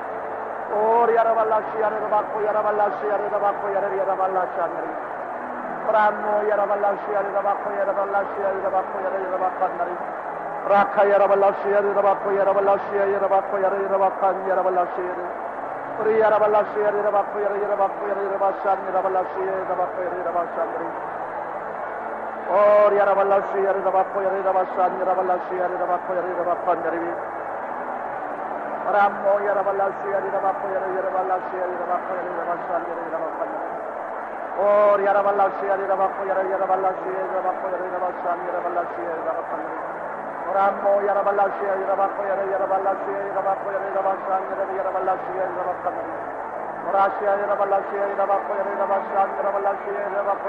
오리야라발라 시야라바 고이야라발라 시야라바 고이야라발라 샤나리 브람모 야라발라 시야라바 고이야라발라 시야라바 고이야라바 칸나리 라카야라발라 시야라바 고이야라발라 시야라바 고이야라바 칸야라발라 시야라 Riyaraballah shiyarabakku yarabakku yarabashan yaraballah shiyarabakku yarabashan Oh riyaraballah shiyarabakku yarabashan yaraballah shiyarabakku yarabakku yarabi Rammo yaraballah shiyarabakku yaraballah shiyarabakku yarabashan yarabakku Oh riyaraballah shiyarabakku yaraballah shiyarabakku yarabashan yaraballah shiyarabakku Rammo yaraballah shiyarabakku yaraballah shiyarabakku yarabashan yaraballah shiyarabakku Rasia yaraballah shiyarabakku yarabashan yaraballah shiyarabakku